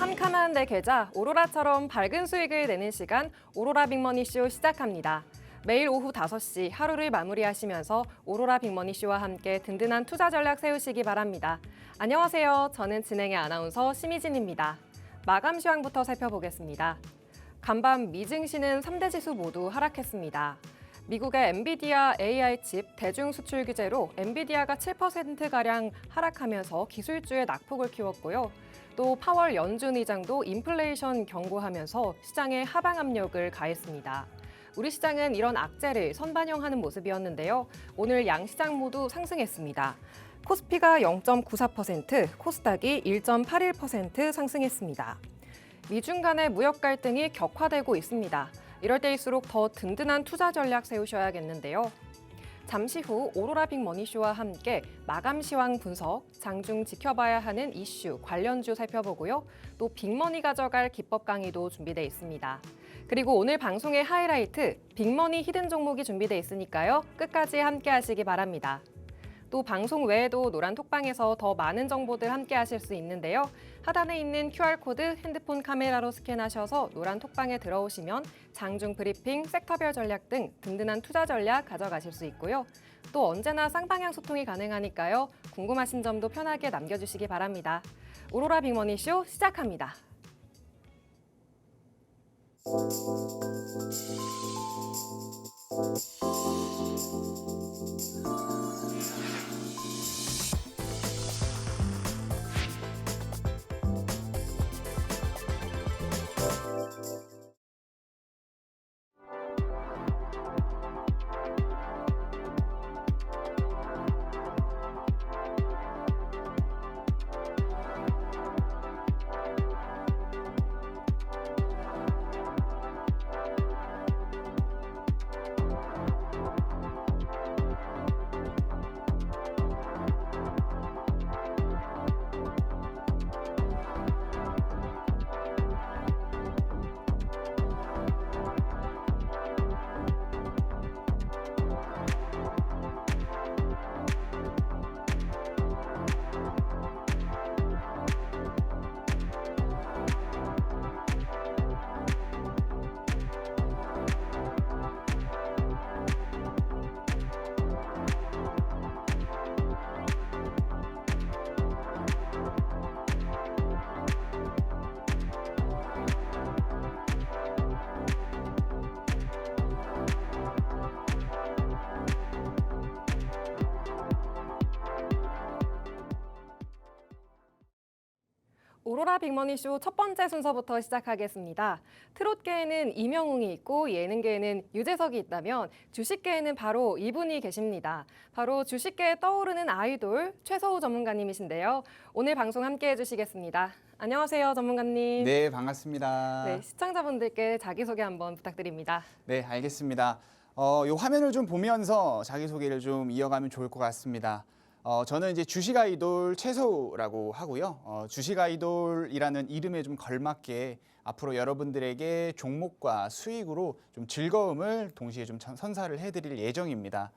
캄캄한 내 계좌 오로라처럼 밝은 수익을 내는 시간 오로라 빅머니쇼 시작합니다. 매일 오후 5시 하루를 마무리하시면서 오로라 빅머니쇼와 함께 든든한 투자 전략 세우시기 바랍니다. 안녕하세요. 저는 진행의 아나운서 심희진입니다. 마감 시황부터 살펴보겠습니다. 간밤 미증시는 3대 지수 모두 하락했습니다. 미국의 엔비디아 AI 칩 대중 수출 규제로 엔비디아가 7%가량 하락하면서 기술주의 낙폭을 키웠고요. 또 파월 연준 의장도 인플레이션 경고하면서 시장에 하방 압력을 가했습니다. 우리 시장은 이런 악재를 선반영하는 모습이었는데요. 오늘 양시장 모두 상승했습니다. 코스피가 0.94%, 코스닥이 1.81% 상승했습니다. 미중 간의 무역 갈등이 격화되고 있습니다. 이럴 때일수록 더 든든한 투자 전략 세우셔야겠는데요. 잠시 후 오로라 빅머니쇼와 함께 마감 시황 분석, 장중 지켜봐야 하는 이슈, 관련주 살펴보고요. 또 빅머니 가져갈 기법 강의도 준비돼 있습니다. 그리고 오늘 방송의 하이라이트, 빅머니 히든 종목이 준비돼 있으니까요. 끝까지 함께 하시기 바랍니다. 또 방송 외에도 노란 톡방에서 더 많은 정보들 함께 하실 수 있는데요. 하단에 있는 QR코드 핸드폰 카메라로 스캔하셔서 노란 톡방에 들어오시면 장중 브리핑, 섹터별 전략 등 든든한 투자 전략 가져가실 수 있고요. 또 언제나 쌍방향 소통이 가능하니까요. 궁금하신 점도 편하게 남겨주시기 바랍니다. 오로라 빅머니쇼 시작합니다. 오로라 빅머니쇼 첫 번째 순서부터 시작하겠습니다. 트롯계에는 이명웅이 있고 예능계에는 유재석이 있다면 주식계에는 바로 이분이 계십니다. 바로 주식계에 떠오르는 아이돌 최서우 전문가님이신데요. 오늘 방송 함께 해주시겠습니다. 안녕하세요, 전문가님. 네, 반갑습니다. 네, 시청자분들께 자기소개 한번 부탁드립니다. 네, 알겠습니다. 요 화면을 좀 보면서 자기소개를 좀 이어가면 좋을 것 같습니다. 저는 이제 주식 아이돌 최서우라고 하고요. 주식 아이돌이라는 이름에 좀 걸맞게 앞으로 여러분들에게 종목과 수익으로 좀 즐거움을 동시에 좀 선사를 해드릴 예정입니다.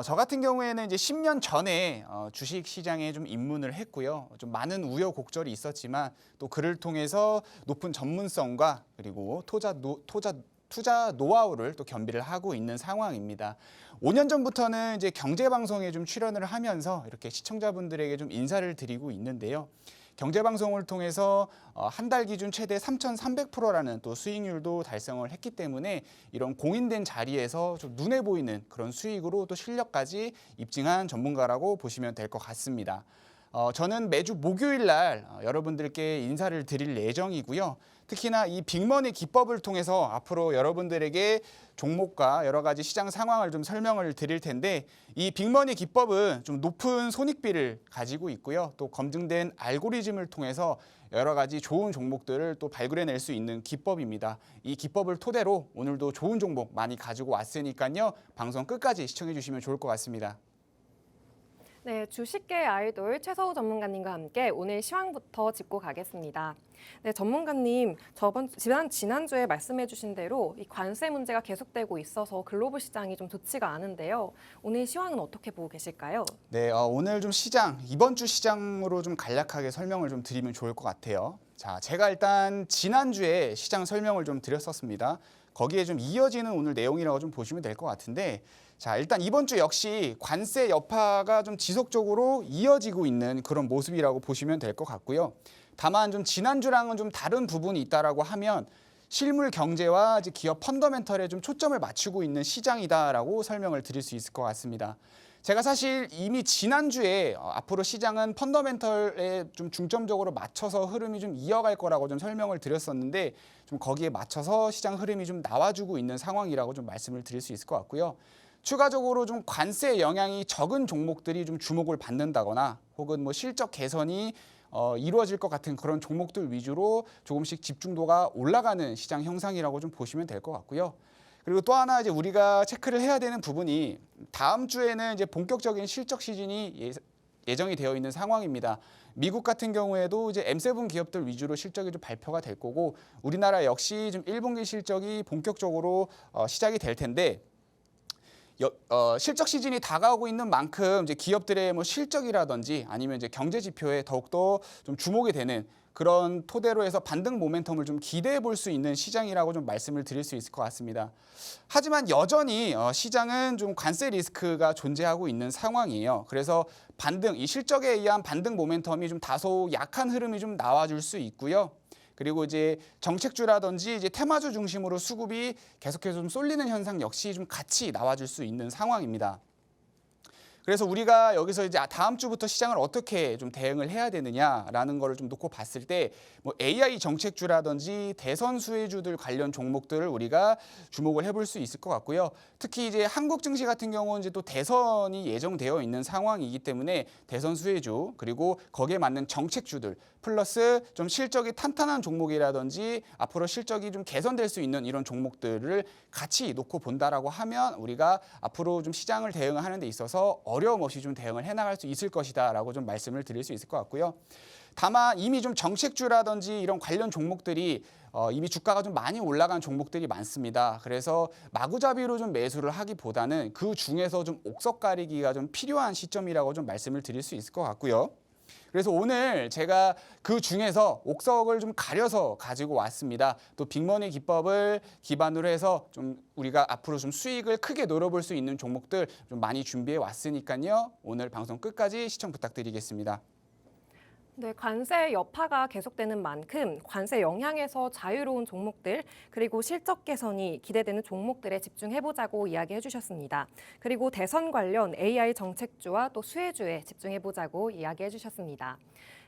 저 같은 경우에는 이제 10년 전에 주식 시장에 좀 입문을 했고요. 좀 많은 우여곡절이 있었지만 또 그를 통해서 높은 전문성과 그리고 투자 노하우를 또 겸비를 하고 있는 상황입니다. 5년 전부터는 이제 경제방송에 좀 출연을 하면서 이렇게 시청자분들에게 좀 인사를 드리고 있는데요. 경제방송을 통해서 한 달 기준 최대 3,300%라는 또 수익률도 달성을 했기 때문에 이런 공인된 자리에서 좀 눈에 보이는 그런 수익으로 또 실력까지 입증한 전문가라고 보시면 될 것 같습니다. 저는 매주 목요일 날 여러분들께 인사를 드릴 예정이고요. 특히나 이 빅머니 기법을 통해서 앞으로 여러분들에게 종목과 여러 가지 시장 상황을 좀 설명을 드릴 텐데 이 빅머니 기법은 좀 높은 손익비를 가지고 있고요. 또 검증된 알고리즘을 통해서 여러 가지 좋은 종목들을 또 발굴해낼 수 있는 기법입니다. 이 기법을 토대로 오늘도 좋은 종목 많이 가지고 왔으니까요. 방송 끝까지 시청해 주시면 좋을 것 같습니다. 네, 주식계 아이돌 최서우 전문가님과 함께 오늘 시황부터 짚고 가겠습니다. 네, 전문가님, 지난주에 말씀해 주신 대로 이 관세 문제가 계속되고 있어서 글로벌 시장이 좀 좋지가 않은데요. 오늘 시황은 어떻게 보고 계실까요? 네, 오늘 좀 이번 주 시장으로 좀 간략하게 설명을 좀 드리면 좋을 것 같아요. 자, 제가 일단 지난주에 시장 설명을 좀 드렸었습니다. 거기에 좀 이어지는 오늘 내용이라고 좀 보시면 될 것 같은데, 자, 일단 이번 주 역시 관세 여파가 좀 지속적으로 이어지고 있는 그런 모습이라고 보시면 될 것 같고요. 다만 좀 지난주랑은 좀 다른 부분이 있다라고 하면 실물 경제와 이제 기업 펀더멘털에 좀 초점을 맞추고 있는 시장이다라고 설명을 드릴 수 있을 것 같습니다. 제가 사실 이미 지난주에 앞으로 시장은 펀더멘털에 좀 중점적으로 맞춰서 흐름이 좀 이어갈 거라고 좀 설명을 드렸었는데, 좀 거기에 맞춰서 시장 흐름이 좀 나와주고 있는 상황이라고 좀 말씀을 드릴 수 있을 것 같고요. 추가적으로 좀 관세 영향이 적은 종목들이 좀 주목을 받는다거나 혹은 뭐 실적 개선이 이루어질 것 같은 그런 종목들 위주로 조금씩 집중도가 올라가는 시장 형상이라고 좀 보시면 될 것 같고요. 그리고 또 하나 이제 우리가 체크를 해야 되는 부분이 다음 주에는 이제 본격적인 실적 시즌이 예정이 되어 있는 상황입니다. 미국 같은 경우에도 이제 M7 기업들 위주로 실적이 좀 발표가 될 거고, 우리나라 역시 좀 1분기 실적이 본격적으로 시작이 될 텐데, 실적 시즌이 다가오고 있는 만큼 이제 기업들의 뭐 실적이라든지 아니면 이제 경제 지표에 더욱더 좀 주목이 되는 그런 토대로 해서 반등 모멘텀을 좀 기대해 볼 수 있는 시장이라고 좀 말씀을 드릴 수 있을 것 같습니다. 하지만 여전히 시장은 좀 관세 리스크가 존재하고 있는 상황이에요. 그래서 이 실적에 의한 반등 모멘텀이 좀 다소 약한 흐름이 좀 나와줄 수 있고요. 그리고 이제 정책주라든지 이제 테마주 중심으로 수급이 계속해서 좀 쏠리는 현상 역시 좀 같이 나와줄 수 있는 상황입니다. 그래서 우리가 여기서 이제 다음 주부터 시장을 어떻게 좀 대응을 해야 되느냐라는 거를 좀 놓고 봤을 때, 뭐 AI 정책주라든지 대선 수혜주들 관련 종목들을 우리가 주목을 해볼 수 있을 것 같고요. 특히 이제 한국 증시 같은 경우는 이제 또 대선이 예정되어 있는 상황이기 때문에 대선 수혜주 그리고 거기에 맞는 정책주들 플러스 좀 실적이 탄탄한 종목이라든지 앞으로 실적이 좀 개선될 수 있는 이런 종목들을 같이 놓고 본다라고 하면 우리가 앞으로 좀 시장을 대응하는 데 있어서 어려움 없이 좀 대응을 해나갈 수 있을 것이다라고 좀 말씀을 드릴 수 있을 것 같고요. 다만 이미 좀 정책주라든지 이런 관련 종목들이 이미 주가가 좀 많이 올라간 종목들이 많습니다. 그래서 마구잡이로 좀 매수를 하기보다는 그 중에서 좀 옥석 가리기가 좀 필요한 시점이라고 좀 말씀을 드릴 수 있을 것 같고요. 그래서 오늘 제가 그 중에서 옥석을 좀 가려서 가지고 왔습니다. 또 빅머니 기법을 기반으로 해서 좀 우리가 앞으로 좀 수익을 크게 노려볼 수 있는 종목들 좀 많이 준비해 왔으니까요. 오늘 방송 끝까지 시청 부탁드리겠습니다. 네, 관세 여파가 계속되는 만큼 관세 영향에서 자유로운 종목들 그리고 실적 개선이 기대되는 종목들에 집중해보자고 이야기해 주셨습니다. 그리고 대선 관련 AI 정책주와 또 수혜주에 집중해보자고 이야기해 주셨습니다.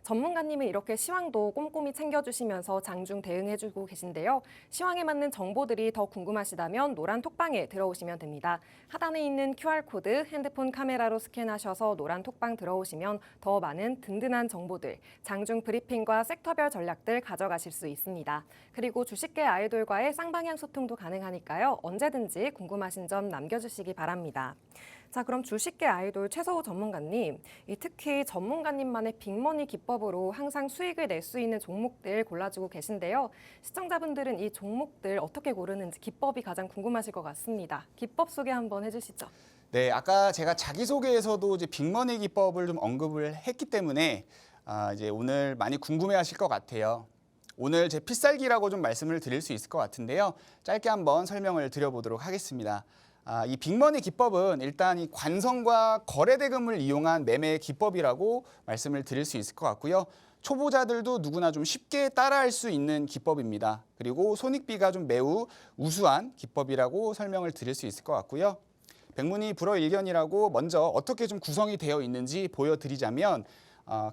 전문가님은 이렇게 시황도 꼼꼼히 챙겨주시면서 장중 대응해주고 계신데요. 시황에 맞는 정보들이 더 궁금하시다면 노란 톡방에 들어오시면 됩니다. 하단에 있는 QR코드 핸드폰 카메라로 스캔하셔서 노란 톡방 들어오시면 더 많은 든든한 정보들, 장중 브리핑과 섹터별 전략들 가져가실 수 있습니다. 그리고 주식계 아이돌과의 쌍방향 소통도 가능하니까요. 언제든지 궁금하신 점 남겨주시기 바랍니다. 자, 그럼 주식계 아이돌 최서우 전문가님, 특히 전문가님만의 빅머니 기법으로 항상 수익을 낼 수 있는 종목들 골라주고 계신데요. 시청자분들은 이 종목들 어떻게 고르는지 기법이 가장 궁금하실 것 같습니다. 기법 소개 한번 해주시죠. 네, 아까 제가 자기소개에서도 이제 빅머니 기법을 좀 언급을 했기 때문에 이제 오늘 많이 궁금해하실 것 같아요. 오늘 제 필살기라고 좀 말씀을 드릴 수 있을 것 같은데요. 짧게 한번 설명을 드려보도록 하겠습니다. 이 빅머니 기법은 일단 이 관성과 거래대금을 이용한 매매 기법이라고 말씀을 드릴 수 있을 것 같고요. 초보자들도 누구나 좀 쉽게 따라할 수 있는 기법입니다. 그리고 손익비가 좀 매우 우수한 기법이라고 설명을 드릴 수 있을 것 같고요. 백문이 불여일견이라고 먼저 어떻게 좀 구성이 되어 있는지 보여드리자면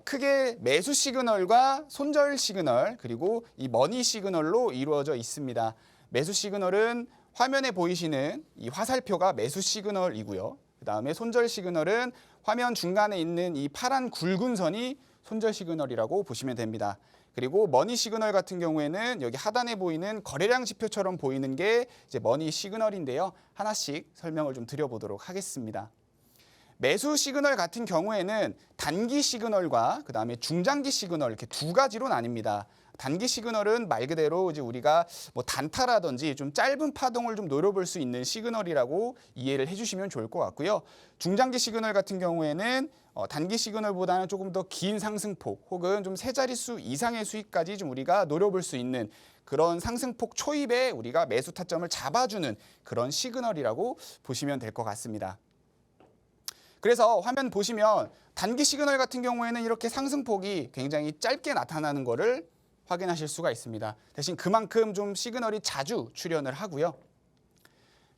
크게 매수 시그널과 손절 시그널 그리고 이 머니 시그널로 이루어져 있습니다. 매수 시그널은 화면에 보이시는 이 화살표가 매수 시그널이고요. 그다음에 손절 시그널은 화면 중간에 있는 이 파란 굵은 선이 손절 시그널이라고 보시면 됩니다. 그리고 머니 시그널 같은 경우에는 여기 하단에 보이는 거래량 지표처럼 보이는 게 이제 머니 시그널인데요. 하나씩 설명을 좀 드려보도록 하겠습니다. 매수 시그널 같은 경우에는 단기 시그널과 그다음에 중장기 시그널 이렇게 두 가지로 나뉩니다. 단기 시그널은 말 그대로 이제 우리가 뭐 단타라든지 좀 짧은 파동을 좀 노려볼 수 있는 시그널이라고 이해를 해주시면 좋을 것 같고요. 중장기 시그널 같은 경우에는 단기 시그널보다는 조금 더 긴 상승폭 혹은 좀 세 자릿수 이상의 수익까지 좀 우리가 노려볼 수 있는 그런 상승폭 초입에 우리가 매수 타점을 잡아주는 그런 시그널이라고 보시면 될 것 같습니다. 그래서 화면 보시면 단기 시그널 같은 경우에는 이렇게 상승폭이 굉장히 짧게 나타나는 것을 확인하실 수가 있습니다. 대신 그만큼 좀 시그널이 자주 출현을 하고요.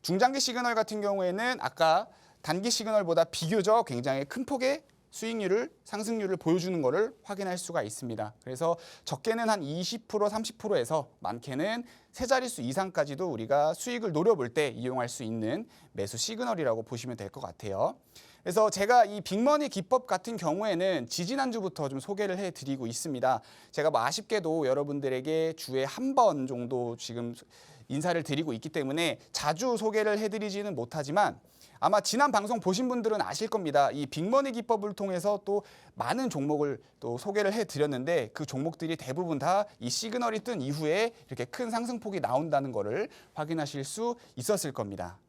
중장기 시그널 같은 경우에는 아까 단기 시그널보다 비교적 굉장히 큰 폭의 수익률을 상승률을 보여주는 것을 확인할 수가 있습니다. 그래서 적게는 한 20%, 30%에서 많게는 세 자릿수 이상까지도 우리가 수익을 노려볼 때 이용할 수 있는 매수 시그널이라고 보시면 될 것 같아요. 그래서 제가 이 빅머니 기법 같은 경우에는 지지난주부터 좀 소개를 해드리고 있습니다. 제가 뭐 아쉽게도 여러분들에게 주에 한 번 정도 지금 인사를 드리고 있기 때문에 자주 소개를 해드리지는 못하지만 아마 지난 방송 보신 분들은 아실 겁니다. 이 빅머니 기법을 통해서 또 많은 종목을 또 소개를 해드렸는데 그 종목들이 대부분 다 이 시그널이 뜬 이후에 이렇게 큰 상승폭이 나온다는 것을 확인하실 수 있었을 겁니다.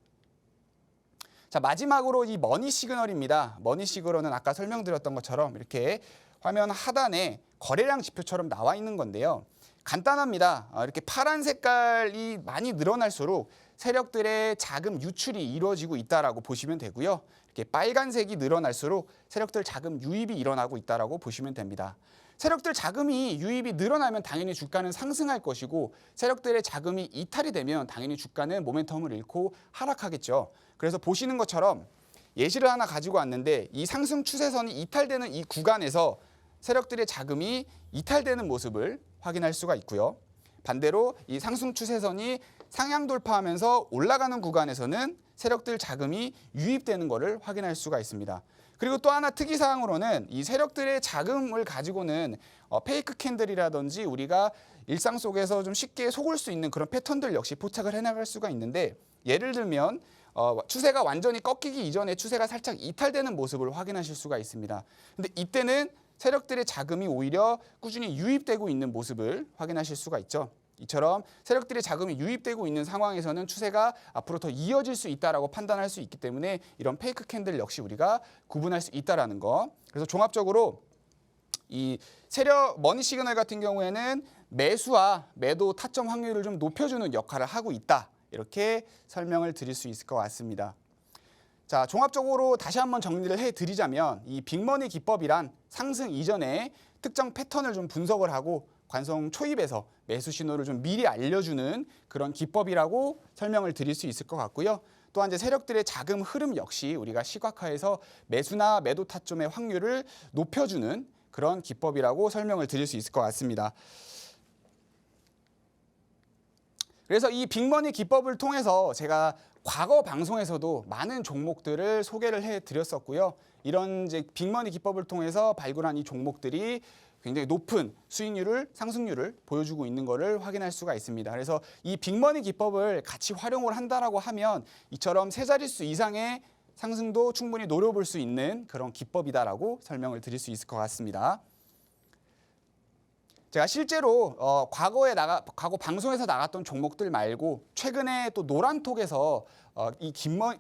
자, 마지막으로 이 머니 시그널입니다. 머니 시그널은 아까 설명드렸던 것처럼 이렇게 화면 하단에 거래량 지표처럼 나와 있는 건데요. 간단합니다. 이렇게 파란 색깔이 많이 늘어날수록 세력들의 자금 유출이 이루어지고 있다라고 보시면 되고요. 이렇게 빨간색이 늘어날수록 세력들 자금 유입이 일어나고 있다라고 보시면 됩니다. 세력들 자금이 유입이 늘어나면 당연히 주가는 상승할 것이고 세력들의 자금이 이탈이 되면 당연히 주가는 모멘텀을 잃고 하락하겠죠. 그래서 보시는 것처럼 예시를 하나 가지고 왔는데 이 상승 추세선이 이탈되는 이 구간에서 세력들의 자금이 이탈되는 모습을 확인할 수가 있고요. 반대로 이 상승 추세선이 상향 돌파하면서 올라가는 구간에서는 세력들 자금이 유입되는 것을 확인할 수가 있습니다. 그리고 또 하나 특이사항으로는 이 세력들의 자금을 가지고는 페이크 캔들이라든지 우리가 일상 속에서 좀 쉽게 속을 수 있는 그런 패턴들 역시 포착을 해나갈 수가 있는데 예를 들면 추세가 완전히 꺾이기 이전에 추세가 살짝 이탈되는 모습을 확인하실 수가 있습니다. 근데 이때는 세력들의 자금이 오히려 꾸준히 유입되고 있는 모습을 확인하실 수가 있죠. 이처럼 세력들의 자금이 유입되고 있는 상황에서는 추세가 앞으로 더 이어질 수 있다라고 판단할 수 있기 때문에 이런 페이크 캔들 역시 우리가 구분할 수 있다라는 거. 그래서 종합적으로 이 세력 머니 시그널 같은 경우에는 매수와 매도 타점 확률을 좀 높여주는 역할을 하고 있다. 이렇게 설명을 드릴 수 있을 것 같습니다. 자, 종합적으로 다시 한번 정리를 해드리자면 이 빅머니 기법이란 상승 이전에 특정 패턴을 좀 분석을 하고 관성 초입에서 매수 신호를 좀 미리 알려주는 그런 기법이라고 설명을 드릴 수 있을 것 같고요. 또한 이제 세력들의 자금 흐름 역시 우리가 시각화해서 매수나 매도 타점의 확률을 높여주는 그런 기법이라고 설명을 드릴 수 있을 것 같습니다. 그래서 이 빅머니 기법을 통해서 제가 과거 방송에서도 많은 종목들을 소개를 해드렸었고요. 이런 이제 빅머니 기법을 통해서 발굴한 이 종목들이 굉장히 높은 수익률을 상승률을 보여주고 있는 것을 확인할 수가 있습니다. 그래서 이 빅머니 기법을 같이 활용을 한다라고 하면 이처럼 세 자릿수 이상의 상승도 충분히 노려볼 수 있는 그런 기법이다라고 설명을 드릴 수 있을 것 같습니다. 제가 실제로 과거 방송에서 나갔던 종목들 말고 최근에 또 노란톡에서 이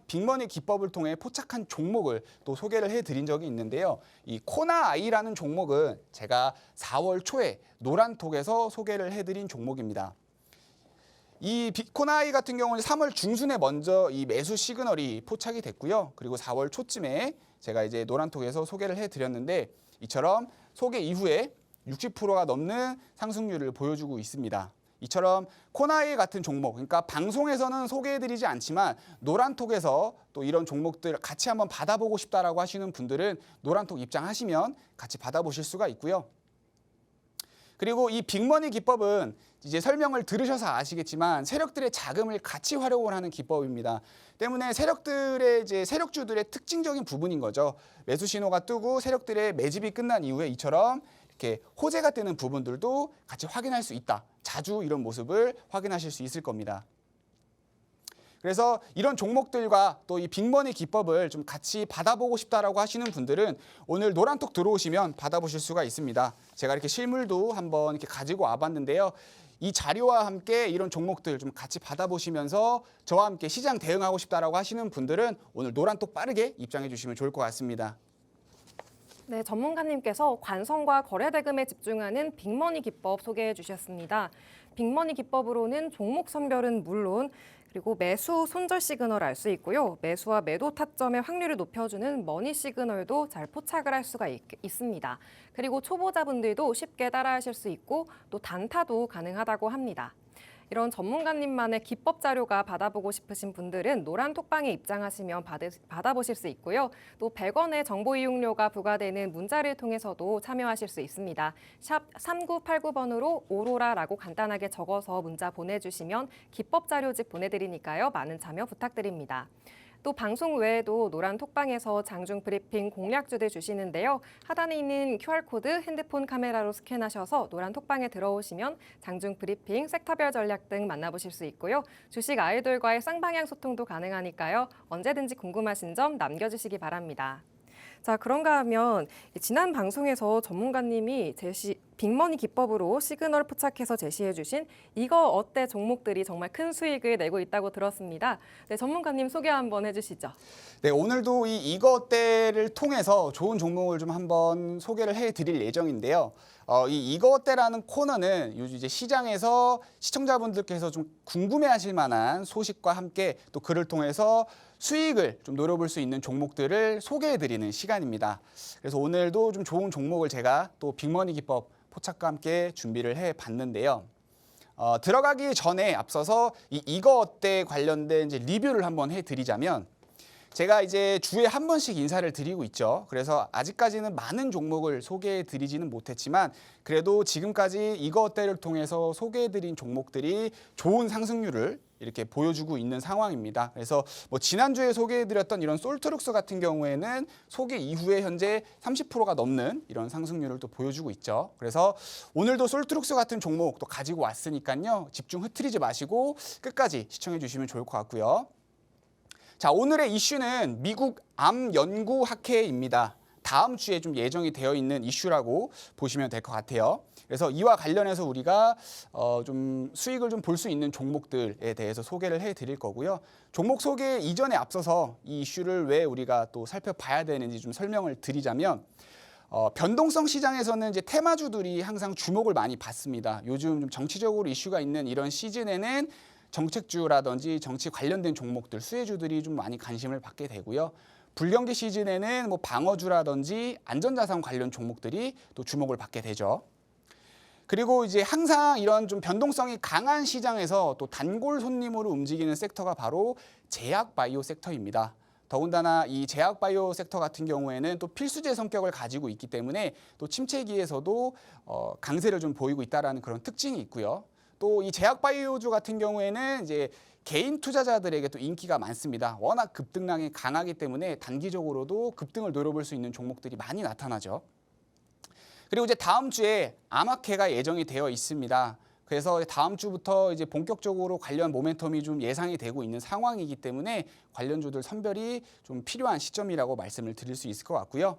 빅머니 기법을 통해 포착한 종목을 또 소개를 해드린 적이 있는데요. 이 코나아이라는 종목은 제가 4월 초에 노란톡에서 소개를 해드린 종목입니다. 이 코나아이 같은 경우는 3월 중순에 먼저 이 매수 시그널이 포착이 됐고요. 그리고 4월 초쯤에 제가 이제 노란톡에서 소개를 해드렸는데 이처럼 소개 이후에 60%가 넘는 상승률을 보여주고 있습니다. 이처럼 코나이 같은 종목, 그러니까 방송에서는 소개해드리지 않지만 노란톡에서 또 이런 종목들 같이 한번 받아보고 싶다라고 하시는 분들은 노란톡 입장하시면 같이 받아보실 수가 있고요. 그리고 이 빅머니 기법은 이제 설명을 들으셔서 아시겠지만 세력들의 자금을 같이 활용을 하는 기법입니다. 때문에 세력들의 이제 세력주들의 특징적인 부분인 거죠. 매수 신호가 뜨고 세력들의 매집이 끝난 이후에 이처럼 이렇게 호재가 되는 부분들도 같이 확인할 수 있다. 자주 이런 모습을 확인하실 수 있을 겁니다. 그래서 이런 종목들과 또 이 빅머니 기법을 좀 같이 받아보고 싶다라고 하시는 분들은 오늘 노란톡 들어오시면 받아보실 수가 있습니다. 제가 이렇게 실물도 한번 이렇게 가지고 와봤는데요. 이 자료와 함께 이런 종목들 좀 같이 받아보시면서 저와 함께 시장 대응하고 싶다라고 하시는 분들은 오늘 노란톡 빠르게 입장해 주시면 좋을 것 같습니다. 네, 전문가님께서 관성과 거래대금에 집중하는 빅머니 기법 소개해 주셨습니다. 빅머니 기법으로는 종목 선별은 물론 그리고 매수 손절 시그널을 알 수 있고요. 매수와 매도 타점의 확률을 높여주는 머니 시그널도 잘 포착을 할 수가 있습니다. 그리고 초보자분들도 쉽게 따라하실 수 있고 또 단타도 가능하다고 합니다. 이런 전문가님만의 기법 자료가 받아보고 싶으신 분들은 노란 톡방에 입장하시면 받아보실 수 있고요. 또 100원의 정보 이용료가 부과되는 문자를 통해서도 참여하실 수 있습니다. 샵 3989번으로 오로라라고 간단하게 적어서 문자 보내주시면 기법 자료집 보내드리니까요. 많은 참여 부탁드립니다. 또 방송 외에도 노란 톡방에서 장중 브리핑 공략주들 주시는데요. 하단에 있는 QR코드 핸드폰 카메라로 스캔하셔서 노란 톡방에 들어오시면 장중 브리핑, 섹터별 전략 등 만나보실 수 있고요. 주식 아이돌과의 쌍방향 소통도 가능하니까요. 언제든지 궁금하신 점 남겨주시기 바랍니다. 자, 그런가 하면 지난 방송에서 전문가님이 빅머니 기법으로 시그널 포착해서 제시해 주신 이거 어때 종목들이 정말 큰 수익을 내고 있다고 들었습니다. 네, 전문가님 소개 한번 해주시죠. 네, 오늘도 이거 어때를 통해서 좋은 종목을 좀 한번 소개를 해드릴 예정인데요. 이거 어때라는 코너는 요즘 이제 시장에서 시청자분들께서 좀 궁금해하실 만한 소식과 함께 또 그를 통해서 수익을 좀 노려볼 수 있는 종목들을 소개해드리는 시간입니다. 그래서 오늘도 좀 좋은 종목을 제가 또 빅머니 기법 포착과 함께 준비를 해봤는데요. 들어가기 전에 앞서서 이거 어때 관련된 이제 리뷰를 한번 해드리자면 제가 이제 주에 한 번씩 인사를 드리고 있죠. 그래서 아직까지는 많은 종목을 소개해드리지는 못했지만 그래도 지금까지 이거 어때를 통해서 소개해드린 종목들이 좋은 상승률을 이렇게 보여주고 있는 상황입니다. 그래서 뭐 지난주에 소개해드렸던 이런 솔트룩스 같은 경우에는 소개 이후에 현재 30%가 넘는 이런 상승률을 또 보여주고 있죠. 그래서 오늘도 솔트룩스 같은 종목 또 가지고 왔으니까요. 집중 흐트리지 마시고 끝까지 시청해 주시면 좋을 것 같고요. 자, 오늘의 이슈는 미국 암연구학회입니다. 다음 주에 좀 예정이 되어 있는 이슈라고 보시면 될 것 같아요. 그래서 이와 관련해서 우리가 좀 수익을 좀 볼 수 있는 종목들에 대해서 소개를 해드릴 거고요. 종목 소개 이전에 앞서서 이 이슈를 왜 우리가 또 살펴봐야 되는지 좀 설명을 드리자면 변동성 시장에서는 이제 테마주들이 항상 주목을 많이 받습니다. 요즘 좀 정치적으로 이슈가 있는 이런 시즌에는 정책주라든지 정치 관련된 종목들, 수혜주들이 좀 많이 관심을 받게 되고요. 불경기 시즌에는 뭐 방어주라든지 안전자산 관련 종목들이 또 주목을 받게 되죠. 그리고 이제 항상 이런 좀 변동성이 강한 시장에서 또 단골 손님으로 움직이는 섹터가 바로 제약바이오 섹터입니다. 더군다나 이 제약바이오 섹터 같은 경우에는 또 필수재 성격을 가지고 있기 때문에 또 침체기에서도 강세를 좀 보이고 있다는 그런 특징이 있고요. 또 이 제약바이오주 같은 경우에는 이제 개인 투자자들에게 또 인기가 많습니다. 워낙 급등량이 강하기 때문에 단기적으로도 급등을 노려볼 수 있는 종목들이 많이 나타나죠. 그리고 이제 다음 주에 암학회가 예정이 되어 있습니다. 그래서 다음 주부터 이제 본격적으로 관련 모멘텀이 좀 예상이 되고 있는 상황이기 때문에 관련주들 선별이 좀 필요한 시점이라고 말씀을 드릴 수 있을 것 같고요.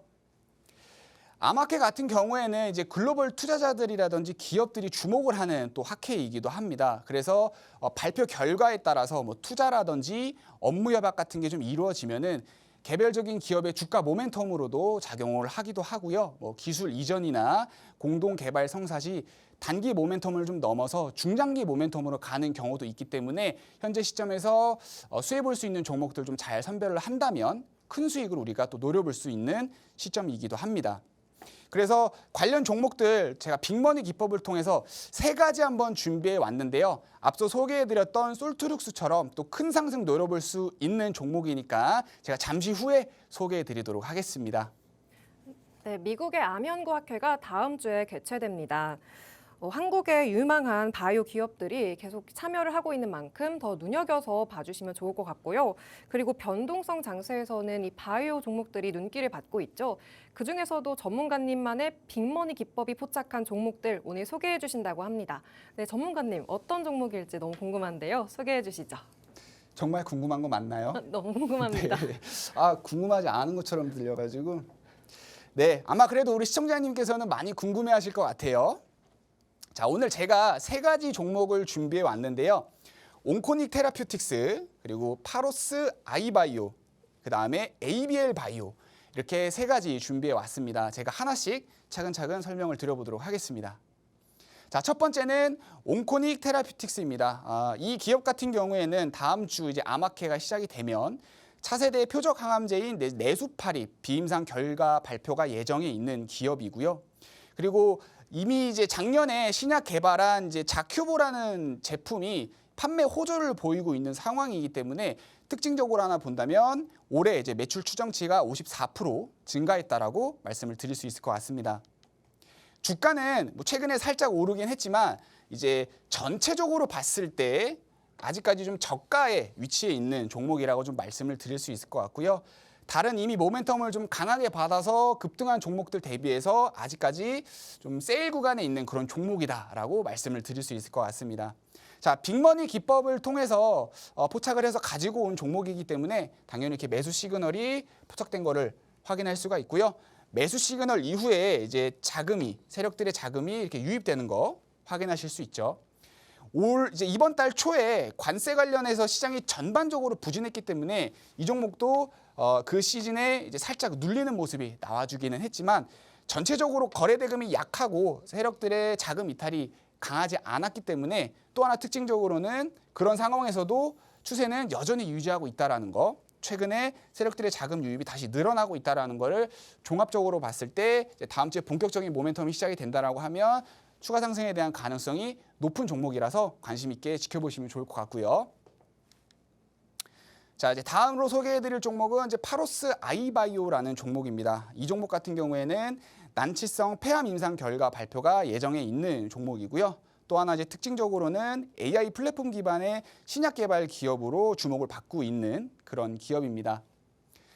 암학회 같은 경우에는 이제 글로벌 투자자들이라든지 기업들이 주목을 하는 또 학회이기도 합니다. 그래서 발표 결과에 따라서 뭐 투자라든지 업무 협약 같은 게 좀 이루어지면은 개별적인 기업의 주가 모멘텀으로도 작용을 하기도 하고요. 뭐 기술 이전이나 공동 개발 성사 시 단기 모멘텀을 좀 넘어서 중장기 모멘텀으로 가는 경우도 있기 때문에 현재 시점에서 수혜 볼 수 있는 종목들 좀 잘 선별을 한다면 큰 수익을 우리가 또 노려볼 수 있는 시점이기도 합니다. 그래서 관련 종목들 제가 빅머니 기법을 통해서 3가지 한번 준비해 왔는데요. 앞서 소개해드렸던 솔트룩스처럼 또 큰 상승 노려볼 수 있는 종목이니까 제가 잠시 후에 소개해드리도록 하겠습니다. 네, 미국의 암연구학회가 다음 주에 개최됩니다. 한국의 유망한 바이오 기업들이 계속 참여를 하고 있는 만큼 더 눈여겨서 봐주시면 좋을 것 같고요. 그리고 변동성 장세에서는 이 바이오 종목들이 눈길을 받고 있죠. 그중에서도 전문가님만의 빅머니 기법이 포착한 종목들 오늘 소개해 주신다고 합니다. 네, 전문가님 어떤 종목일지 너무 궁금한데요. 소개해 주시죠. 정말 궁금한 거 맞나요? 너무 궁금합니다. 네. 아, 궁금하지 않은 것처럼 들려가지고. 네, 아마 그래도 우리 시청자님께서는 많이 궁금해하실 것 같아요. 자, 오늘 제가 세 가지 종목을 준비해 왔는데요. 온코닉 테라퓨틱스, 그리고 파로스 아이바이오, 그 다음에 ABL 바이오, 이렇게 세 가지 준비해 왔습니다. 제가 하나씩 차근차근 설명을 드려보도록 하겠습니다. 자, 첫 번째는 온코닉 테라퓨틱스입니다. 이 기업 같은 경우에는 다음 주 이제 암학회가 시작이 되면 차세대 표적 항암제인 내수파립 비임상 결과 발표가 예정에 있는 기업이고요. 그리고 이미 이제 작년에 신약 개발한 이제 자큐보라는 제품이 판매 호조를 보이고 있는 상황이기 때문에 특징적으로 하나 본다면 올해 이제 매출 추정치가 54% 증가했다라고 말씀을 드릴 수 있을 것 같습니다. 주가는 뭐 최근에 살짝 오르긴 했지만 이제 전체적으로 봤을 때 아직까지 좀 저가의 위치에 있는 종목이라고 좀 말씀을 드릴 수 있을 것 같고요. 다른 이미 모멘텀을 좀 강하게 받아서 급등한 종목들 대비해서 아직까지 좀 세일 구간에 있는 그런 종목이다라고 말씀을 드릴 수 있을 것 같습니다. 자, 빅머니 기법을 통해서 포착을 해서 가지고 온 종목이기 때문에 당연히 이렇게 매수 시그널이 포착된 거를 확인할 수가 있고요. 매수 시그널 이후에 이제 세력들의 자금이 이렇게 유입되는 거 확인하실 수 있죠. 이제 이번 달 초에 관세 관련해서 시장이 전반적으로 부진했기 때문에 이 종목도 그 시즌에 이제 살짝 눌리는 모습이 나와주기는 했지만 전체적으로 거래 대금이 약하고 세력들의 자금 이탈이 강하지 않았기 때문에 또 하나 특징적으로는 그런 상황에서도 추세는 여전히 유지하고 있다라는 거. 최근에 세력들의 자금 유입이 다시 늘어나고 있다는 것을 종합적으로 봤을 때 다음 주에 본격적인 모멘텀이 시작이 된다라고 하면 추가 상승에 대한 가능성이 높은 종목이라서 관심 있게 지켜보시면 좋을 것 같고요. 자, 이제 다음으로 소개해드릴 종목은 이제 파로스 아이바이오라는 종목입니다. 이 종목 같은 경우에는 난치성 폐암 임상 결과 발표가 예정에 있는 종목이고요. 또 하나 이제 특징적으로는 AI 플랫폼 기반의 신약 개발 기업으로 주목을 받고 있는 그런 기업입니다.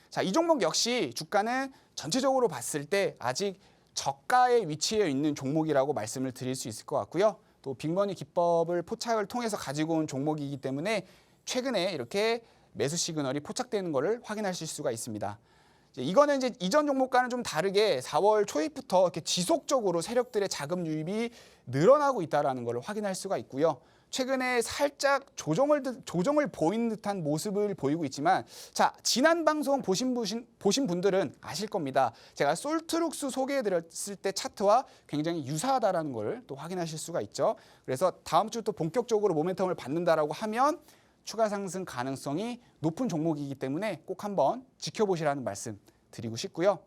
자, 이 종목 역시 주가는 전체적으로 봤을 때 아직 저가에 위치해 있는 종목이라고 말씀을 드릴 수 있을 것 같고요. 또 빅머니 기법을 포착을 통해서 가지고 온 종목이기 때문에 최근에 이렇게 매수 시그널이 포착되는 것을 확인하실 수가 있습니다. 이거는 이제 이전 종목과는 좀 다르게 4월 초입부터 이렇게 지속적으로 세력들의 자금 유입이 늘어나고 있다는 것을 확인할 수가 있고요. 최근에 살짝 조정을 보이는 듯한 모습을 보이고 있지만, 자, 지난 방송 보신 분들은 아실 겁니다. 제가 솔트룩스 소개해드렸을 때 차트와 굉장히 유사하다라는 걸 또 확인하실 수가 있죠. 그래서 다음 주 또 본격적으로 모멘텀을 받는다라고 하면 추가 상승 가능성이 높은 종목이기 때문에 꼭 한번 지켜보시라는 말씀 드리고 싶고요.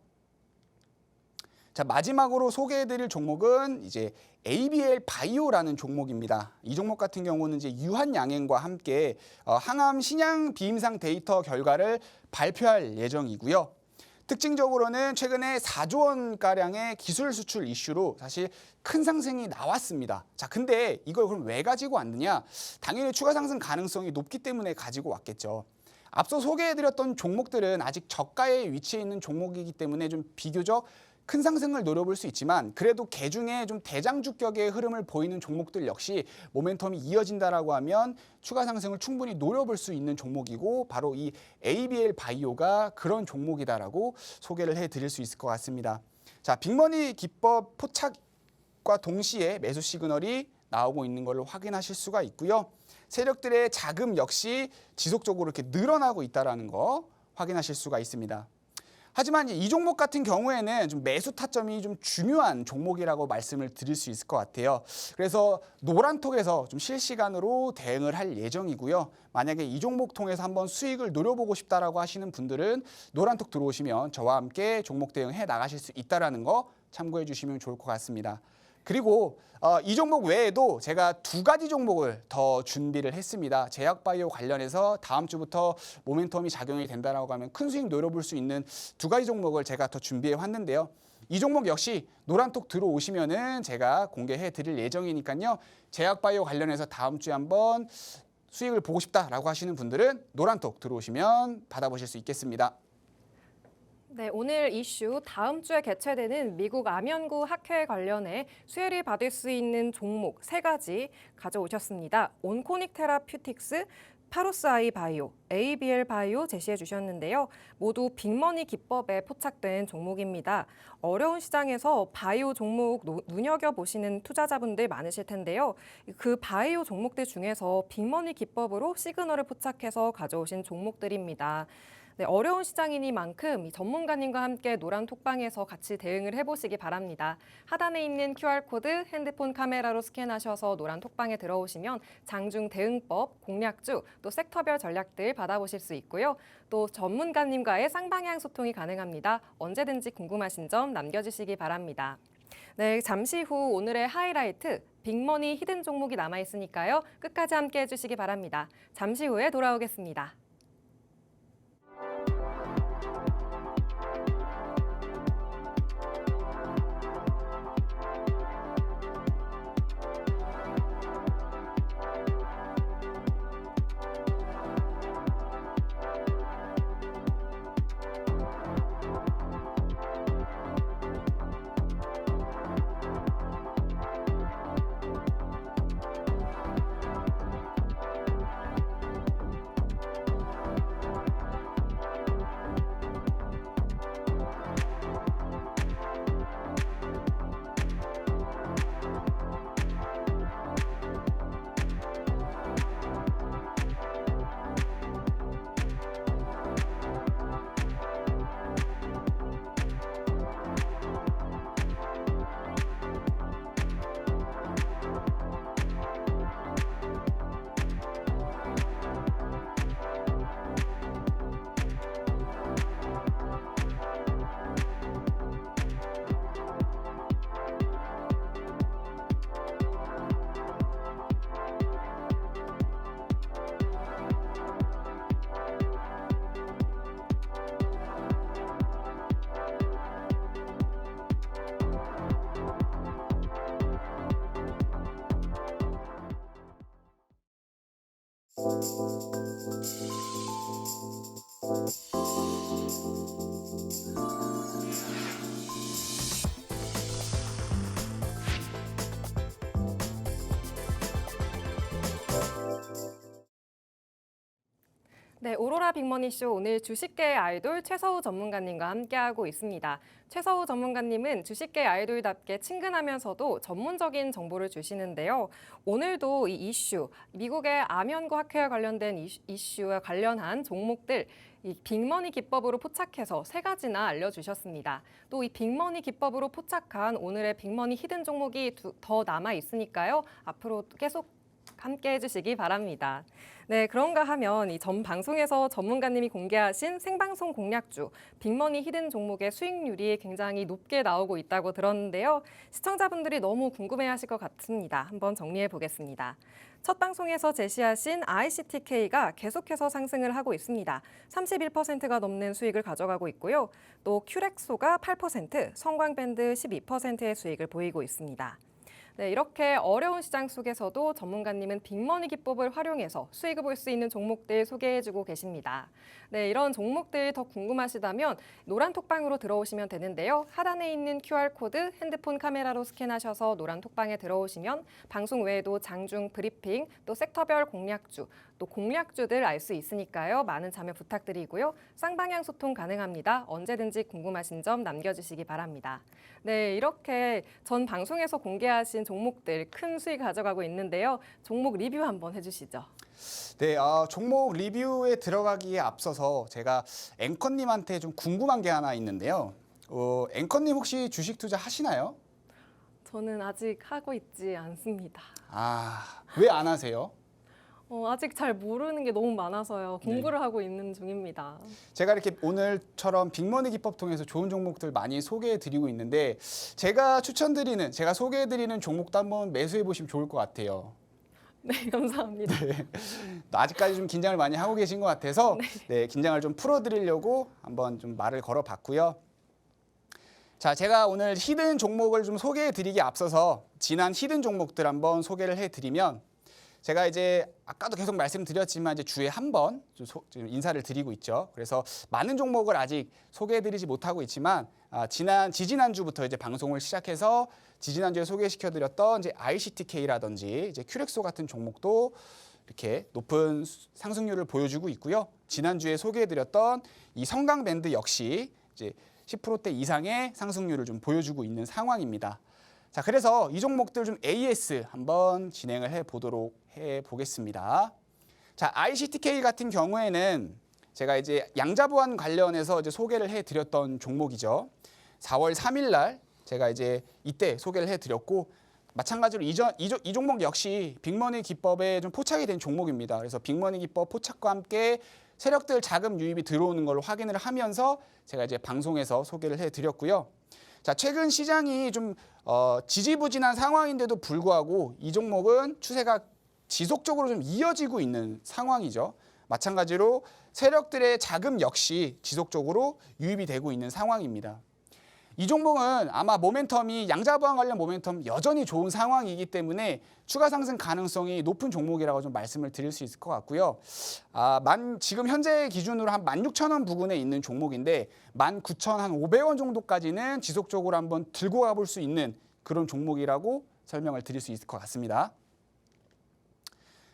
자, 마지막으로 소개해드릴 종목은 이제 ABL 바이오라는 종목입니다. 이 종목 같은 경우는 이제 유한양행과 함께 항암 신양 비임상 데이터 결과를 발표할 예정이고요. 특징적으로는 최근에 4조 원가량의 기술 수출 이슈로 사실 큰 상승이 나왔습니다. 자, 근데 이걸 그럼 왜 가지고 왔느냐? 당연히 추가 상승 가능성이 높기 때문에 가지고 왔겠죠. 앞서 소개해드렸던 종목들은 아직 저가에 위치해 있는 종목이기 때문에 좀 비교적 큰 상승을 노려볼 수 있지만 그래도 개중에 좀 대장주격의 흐름을 보이는 종목들 역시 모멘텀이 이어진다라고 하면 추가 상승을 충분히 노려볼 수 있는 종목이고 바로 이 ABL 바이오가 그런 종목이다라고 소개를 해드릴 수 있을 것 같습니다. 자, 빅머니 기법 포착과 동시에 매수 시그널이 나오고 있는 것을 확인하실 수가 있고요. 세력들의 자금 역시 지속적으로 이렇게 늘어나고 있다는 거 확인하실 수가 있습니다. 하지만 이 종목 같은 경우에는 좀 매수 타점이 좀 중요한 종목이라고 말씀을 드릴 수 있을 것 같아요. 그래서 노란톡에서 좀 실시간으로 대응을 할 예정이고요. 만약에 이 종목 통해서 한번 수익을 노려보고 싶다라고 하시는 분들은 노란톡 들어오시면 저와 함께 종목 대응해 나가실 수 있다는 거 참고해 주시면 좋을 것 같습니다. 그리고 이 종목 외에도 제가 2가지 종목을 더 준비를 했습니다. 제약바이오 관련해서 다음 주부터 모멘텀이 작용이 된다라고 하면 큰 수익 노려볼 수 있는 2가지 종목을 제가 더 준비해 왔는데요. 이 종목 역시 노란톡 들어오시면은 제가 공개해 드릴 예정이니까요. 제약바이오 관련해서 다음 주에 한번 수익을 보고 싶다라고 하시는 분들은 노란톡 들어오시면 받아보실 수 있겠습니다. 네, 오늘 이슈 다음 주에 개최되는 미국 암연구 학회 관련해 수혜를 받을 수 있는 종목 3가지 가져오셨습니다. 온코닉 테라퓨틱스, 파로스아이 바이오, ABL 바이오 제시해 주셨는데요. 모두 빅머니 기법에 포착된 종목입니다. 어려운 시장에서 바이오 종목 눈여겨보시는 투자자분들 많으실 텐데요. 그 바이오 종목들 중에서 빅머니 기법으로 시그널을 포착해서 가져오신 종목들입니다. 네, 어려운 시장이니만큼 이 전문가님과 함께 노란 톡방에서 같이 대응을 해보시기 바랍니다. 하단에 있는 QR코드 핸드폰 카메라로 스캔하셔서 노란 톡방에 들어오시면 장중 대응법, 공략주, 또 섹터별 전략들 받아보실 수 있고요. 또 전문가님과의 쌍방향 소통이 가능합니다. 언제든지 궁금하신 점 남겨주시기 바랍니다. 네, 잠시 후 오늘의 하이라이트, 빅머니 히든 종목이 남아있으니까요. 끝까지 함께 해주시기 바랍니다. 잠시 후에 돌아오겠습니다. 네, 오로라 빅머니쇼 오늘 주식계의 아이돌 최서우 전문가님과 함께하고 있습니다. 최서우 전문가님은 주식계 아이돌답게 친근하면서도 전문적인 정보를 주시는데요. 오늘도 이 이슈, 미국의 암연고 학회와 관련된 이슈와 관련한 종목들 이 빅머니 기법으로 포착해서 3가지나 알려주셨습니다. 또 이 빅머니 기법으로 포착한 오늘의 빅머니 히든 종목이 더 남아 있으니까요. 앞으로 계속 함께 해주시기 바랍니다. 네, 그런가 하면 이 전 방송에서 전문가님이 공개하신 생방송 공략주 빅머니 히든 종목의 수익률이 굉장히 높게 나오고 있다고 들었는데요. 시청자분들이 너무 궁금해하실 것 같습니다. 한번 정리해 보겠습니다. 첫 방송에서 제시하신 ICTK가 계속해서 상승을 하고 있습니다. 31%가 넘는 수익을 가져가고 있고요. 또 큐렉소가 8%, 성광밴드 12%의 수익을 보이고 있습니다. 네, 이렇게 어려운 시장 속에서도 전문가님은 빅머니 기법을 활용해서 수익을 볼 수 있는 종목들 소개해주고 계십니다. 네, 이런 종목들 더 궁금하시다면 노란 톡방으로 들어오시면 되는데요. 하단에 있는 QR코드 핸드폰 카메라로 스캔하셔서 노란 톡방에 들어오시면 방송 외에도 장중 브리핑, 또 섹터별 공략주, 또 공략주들 알 수 있으니까요. 많은 참여 부탁드리고요. 쌍방향 소통 가능합니다. 언제든지 궁금하신 점 남겨주시기 바랍니다. 네, 이렇게 전 방송에서 공개하신 종목들 큰 수익 가져가고 있는데요. 종목 리뷰 한번 해주시죠. 네, 종목 리뷰에 들어가기에 앞서서 제가 앵커님한테 좀 궁금한 게 하나 있는데요. 앵커님 혹시 주식 투자 하시나요? 저는 아직 하고 있지 않습니다. 왜 안 하세요? 아직 잘 모르는 게 너무 많아서요. 공부를 하고 있는 중입니다. 제가 이렇게 오늘처럼 빅머니 기법 통해서 좋은 종목들 많이 소개해드리고 있는데 제가 소개해드리는 종목도 한번 매수해 보시면 좋을 것 같아요. 네, 감사합니다. 네. 아직까지 좀 긴장을 많이 하고 계신 것 같아서 네, 긴장을 좀 풀어드리려고 한번 좀 말을 걸어봤고요. 자, 제가 오늘 히든 종목을 좀 소개해드리기에 앞서서 지난 히든 종목들 한번 소개를 해드리면 제가 이제 아까도 계속 말씀드렸지만 이제 주에 한 번 좀 인사를 드리고 있죠. 그래서 많은 종목을 아직 소개해드리지 못하고 있지만 지지난주부터 이제 방송을 시작해서 지지난주에 소개시켜드렸던 이제 ICTK라든지 이제 큐렉소 같은 종목도 이렇게 높은 상승률을 보여주고 있고요. 지난주에 소개해드렸던 이 성강밴드 역시 이제 10%대 이상의 상승률을 좀 보여주고 있는 상황입니다. 자, 그래서 이 종목들 좀 AS 한번 진행을 해 보겠습니다. 자, ICTK 같은 경우에는 제가 이제 양자보안 관련해서 이제 소개를 해드렸던 종목이죠. 4월 3일 날 제가 이제 이때 소개를 해드렸고, 마찬가지로 이 종목 역시 빅머니 기법에 좀 포착이 된 종목입니다. 그래서 빅머니 기법 포착과 함께 세력들 자금 유입이 들어오는 걸 확인을 하면서 제가 이제 방송에서 소개를 해드렸고요. 자, 최근 시장이 좀 지지부진한 상황인데도 불구하고 이 종목은 추세가 지속적으로 좀 이어지고 있는 상황이죠. 마찬가지로 세력들의 자금 역시 지속적으로 유입이 되고 있는 상황입니다. 이 종목은 아마 모멘텀이 양자보안 관련 모멘텀 여전히 좋은 상황이기 때문에 추가 상승 가능성이 높은 종목이라고 좀 말씀을 드릴 수 있을 것 같고요. 지금 현재 기준으로 한 16,000원 부근에 있는 종목인데 19,500원 정도까지는 지속적으로 한번 들고 가볼 수 있는 그런 종목이라고 설명을 드릴 수 있을 것 같습니다.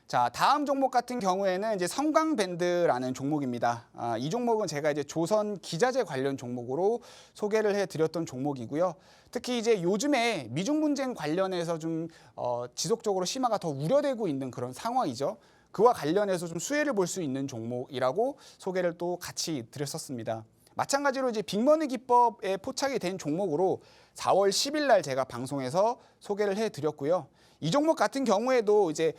자, 다음 종목 같은 경우에는 이제 성강밴드라는 종목입니다. 이 종목은 제가 이제 조선 기자재 관련 종목으로 소개를 해드렸던 종목이고요. 특히 이제 요즘에 미중 분쟁 관련해서 좀 지속적으로 심화가 더 우려되고 있는 그런 상황이죠. 그와 관련해서 좀 수혜를 볼 수 있는 종목이라고 소개를 또 같이 드렸었습니다. 마찬가지로 이제 빅머니 기법에 포착이 된 종목으로 4월 10일 날 제가 방송에서 소개를 해드렸고요. 이 종목 같은 경우에도 이제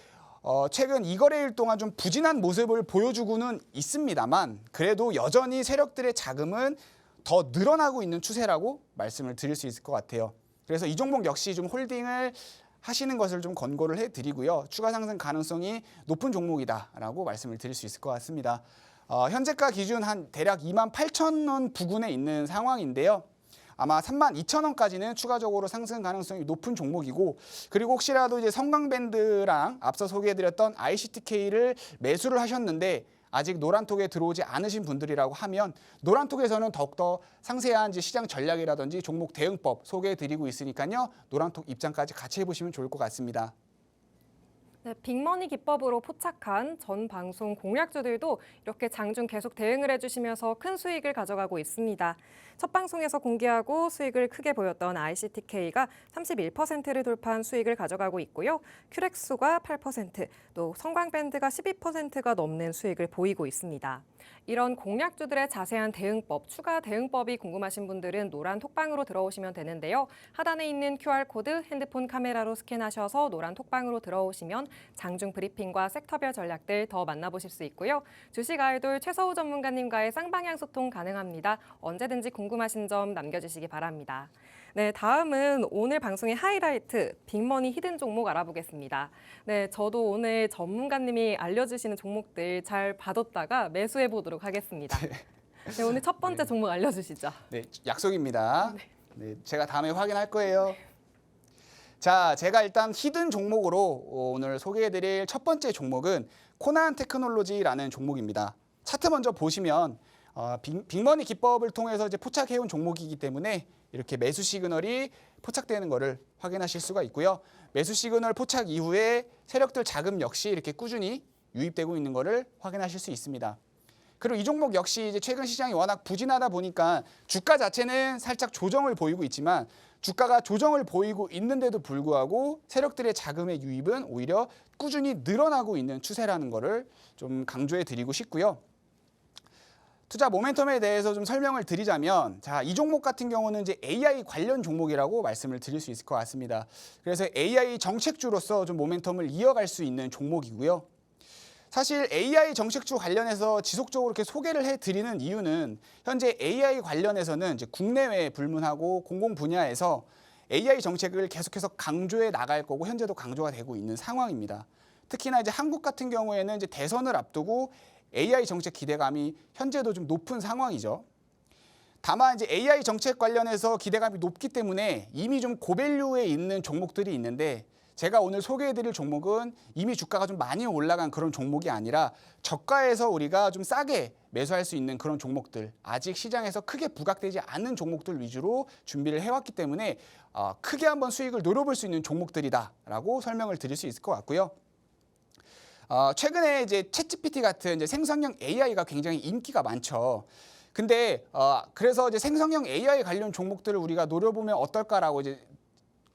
최근 2거래일 동안 좀 부진한 모습을 보여주고는 있습니다만 그래도 여전히 세력들의 자금은 더 늘어나고 있는 추세라고 말씀을 드릴 수 있을 것 같아요. 그래서 이 종목 역시 좀 홀딩을 하시는 것을 좀 권고를 해드리고요. 추가 상승 가능성이 높은 종목이다라고 말씀을 드릴 수 있을 것 같습니다. 현재가 기준 한 대략 28,000원 부근에 있는 상황인데요. 아마 32,000원까지는 추가적으로 상승 가능성이 높은 종목이고, 그리고 혹시라도 이제 성강밴드랑 앞서 소개해드렸던 ICTK를 매수를 하셨는데 아직 노란톡에 들어오지 않으신 분들이라고 하면 노란톡에서는 더욱더 상세한 이제 시장 전략이라든지 종목 대응법 소개해드리고 있으니까요. 노란톡 입장까지 같이 해보시면 좋을 것 같습니다. 네, 빅머니 기법으로 포착한 전 방송 공략주들도 이렇게 장중 계속 대응을 해주시면서 큰 수익을 가져가고 있습니다. 첫 방송에서 공개하고 수익을 크게 보였던 ICTK가 31%를 돌파한 수익을 가져가고 있고요. 큐렉스가 8%, 또 성광밴드가 12%가 넘는 수익을 보이고 있습니다. 이런 공략주들의 자세한 대응법, 추가 대응법이 궁금하신 분들은 노란 톡방으로 들어오시면 되는데요. 하단에 있는 QR코드 핸드폰 카메라로 스캔하셔서 노란 톡방으로 들어오시면 장중 브리핑과 섹터별 전략들 더 만나보실 수 있고요. 주식 아이돌 최서우 전문가님과의 쌍방향 소통 가능합니다. 언제든지 궁금하신 점 남겨주시기 바랍니다. 네, 다음은 오늘 방송의 하이라이트, 빅머니 히든 종목 알아보겠습니다. 네, 저도 오늘 전문가님이 알려주시는 종목들 잘 봐뒀다가 매수해 보도록 하겠습니다. 네, 오늘 첫 번째 종목 알려주시죠. 네, 약속입니다. 네, 제가 다음에 확인할 거예요. 자, 제가 일단 히든 종목으로 오늘 소개해드릴 첫 번째 종목은 코난 테크놀로지라는 종목입니다. 차트 먼저 보시면 빅머니 기법을 통해서 이제 포착해온 종목이기 때문에 이렇게 매수 시그널이 포착되는 것을 확인하실 수가 있고요. 매수 시그널 포착 이후에 세력들 자금 역시 이렇게 꾸준히 유입되고 있는 것을 확인하실 수 있습니다. 그리고 이 종목 역시 이제 최근 시장이 워낙 부진하다 보니까 주가 자체는 살짝 조정을 보이고 있지만 주가가 조정을 보이고 있는데도 불구하고 세력들의 자금의 유입은 오히려 꾸준히 늘어나고 있는 추세라는 것을 좀 강조해 드리고 싶고요. 투자 모멘텀에 대해서 좀 설명을 드리자면, 자, 이 종목 같은 경우는 이제 AI 관련 종목이라고 말씀을 드릴 수 있을 것 같습니다. 그래서 AI 정책주로서 좀 모멘텀을 이어갈 수 있는 종목이고요. 사실 AI 정책주 관련해서 지속적으로 이렇게 소개를 해드리는 이유는 현재 AI 관련해서는 이제 국내외 불문하고 공공 분야에서 AI 정책을 계속해서 강조해 나갈 거고 현재도 강조가 되고 있는 상황입니다. 특히나 이제 한국 같은 경우에는 이제 대선을 앞두고 AI 정책 기대감이 현재도 좀 높은 상황이죠. 다만 이제 AI 정책 관련해서 기대감이 높기 때문에 이미 좀 고밸류에 있는 종목들이 있는데 제가 오늘 소개해드릴 종목은 이미 주가가 좀 많이 올라간 그런 종목이 아니라 저가에서 우리가 좀 싸게 매수할 수 있는 그런 종목들, 아직 시장에서 크게 부각되지 않는 종목들 위주로 준비를 해왔기 때문에 크게 한번 수익을 노려볼 수 있는 종목들이다라고 설명을 드릴 수 있을 것 같고요. 최근에 이제 챗GPT 같은 이제 생성형 AI가 굉장히 인기가 많죠. 근데 그래서 이제 생성형 AI 관련 종목들을 우리가 노려보면 어떨까라고 이제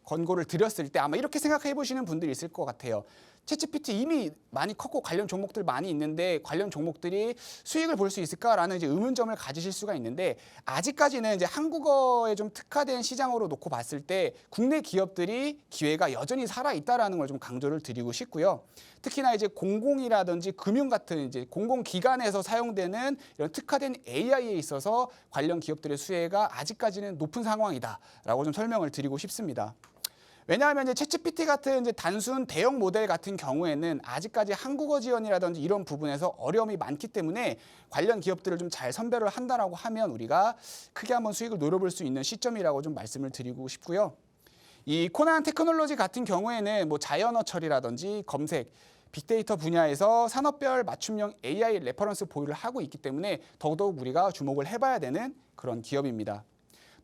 권고를 드렸을 때 아마 이렇게 생각해 보시는 분들이 있을 것 같아요. 챗GPT 이미 많이 컸고 관련 종목들 많이 있는데 관련 종목들이 수익을 볼 수 있을까라는 이제 의문점을 가지실 수가 있는데 아직까지는 이제 한국어에 좀 특화된 시장으로 놓고 봤을 때 국내 기업들이 기회가 여전히 살아 있다라는 걸 좀 강조를 드리고 싶고요. 특히나 이제 공공이라든지 금융 같은 이제 공공기관에서 사용되는 이런 특화된 AI에 있어서 관련 기업들의 수혜가 아직까지는 높은 상황이다라고 좀 설명을 드리고 싶습니다. 왜냐하면 이제 챗GPT 같은 이제 단순 대형 모델 같은 경우에는 아직까지 한국어 지원이라든지 이런 부분에서 어려움이 많기 때문에 관련 기업들을 좀 잘 선별을 한다라고 하면 우리가 크게 한번 수익을 노려볼 수 있는 시점이라고 좀 말씀을 드리고 싶고요. 이 코난 테크놀로지 같은 경우에는 뭐 자연어 처리라든지 검색, 빅데이터 분야에서 산업별 맞춤형 AI 레퍼런스 보유를 하고 있기 때문에 더더욱 우리가 주목을 해봐야 되는 그런 기업입니다.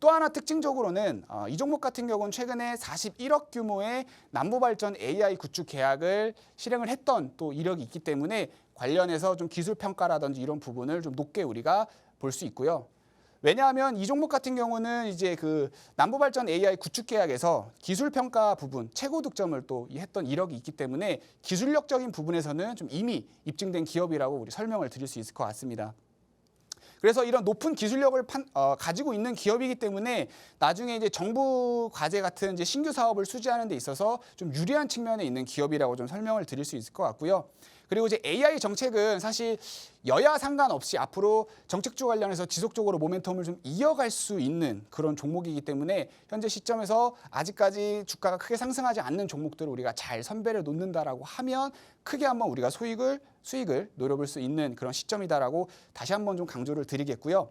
또 하나 특징적으로는 이 종목 같은 경우는 최근에 41억 규모의 남부발전 AI 구축 계약을 실행을 했던 또 이력이 있기 때문에 관련해서 좀 기술 평가라든지 이런 부분을 좀 높게 우리가 볼 수 있고요. 왜냐하면 이 종목 같은 경우는 이제 그 남부발전 AI 구축 계약에서 기술 평가 부분 최고 득점을 또 했던 이력이 있기 때문에 기술력적인 부분에서는 좀 이미 입증된 기업이라고 우리 설명을 드릴 수 있을 것 같습니다. 그래서 이런 높은 기술력을 가지고 있는 기업이기 때문에 나중에 이제 정부 과제 같은 이제 신규 사업을 수주하는 데 있어서 좀 유리한 측면에 있는 기업이라고 좀 설명을 드릴 수 있을 것 같고요. 그리고 이제 AI 정책은 사실 여야 상관없이 앞으로 정책주 관련해서 지속적으로 모멘텀을 좀 이어갈 수 있는 그런 종목이기 때문에 현재 시점에서 아직까지 주가가 크게 상승하지 않는 종목들을 우리가 잘 선별해 놓는다라고 하면 크게 한번 우리가 수익을 노려볼 수 있는 그런 시점이다라고 다시 한번 좀 강조를 드리겠고요.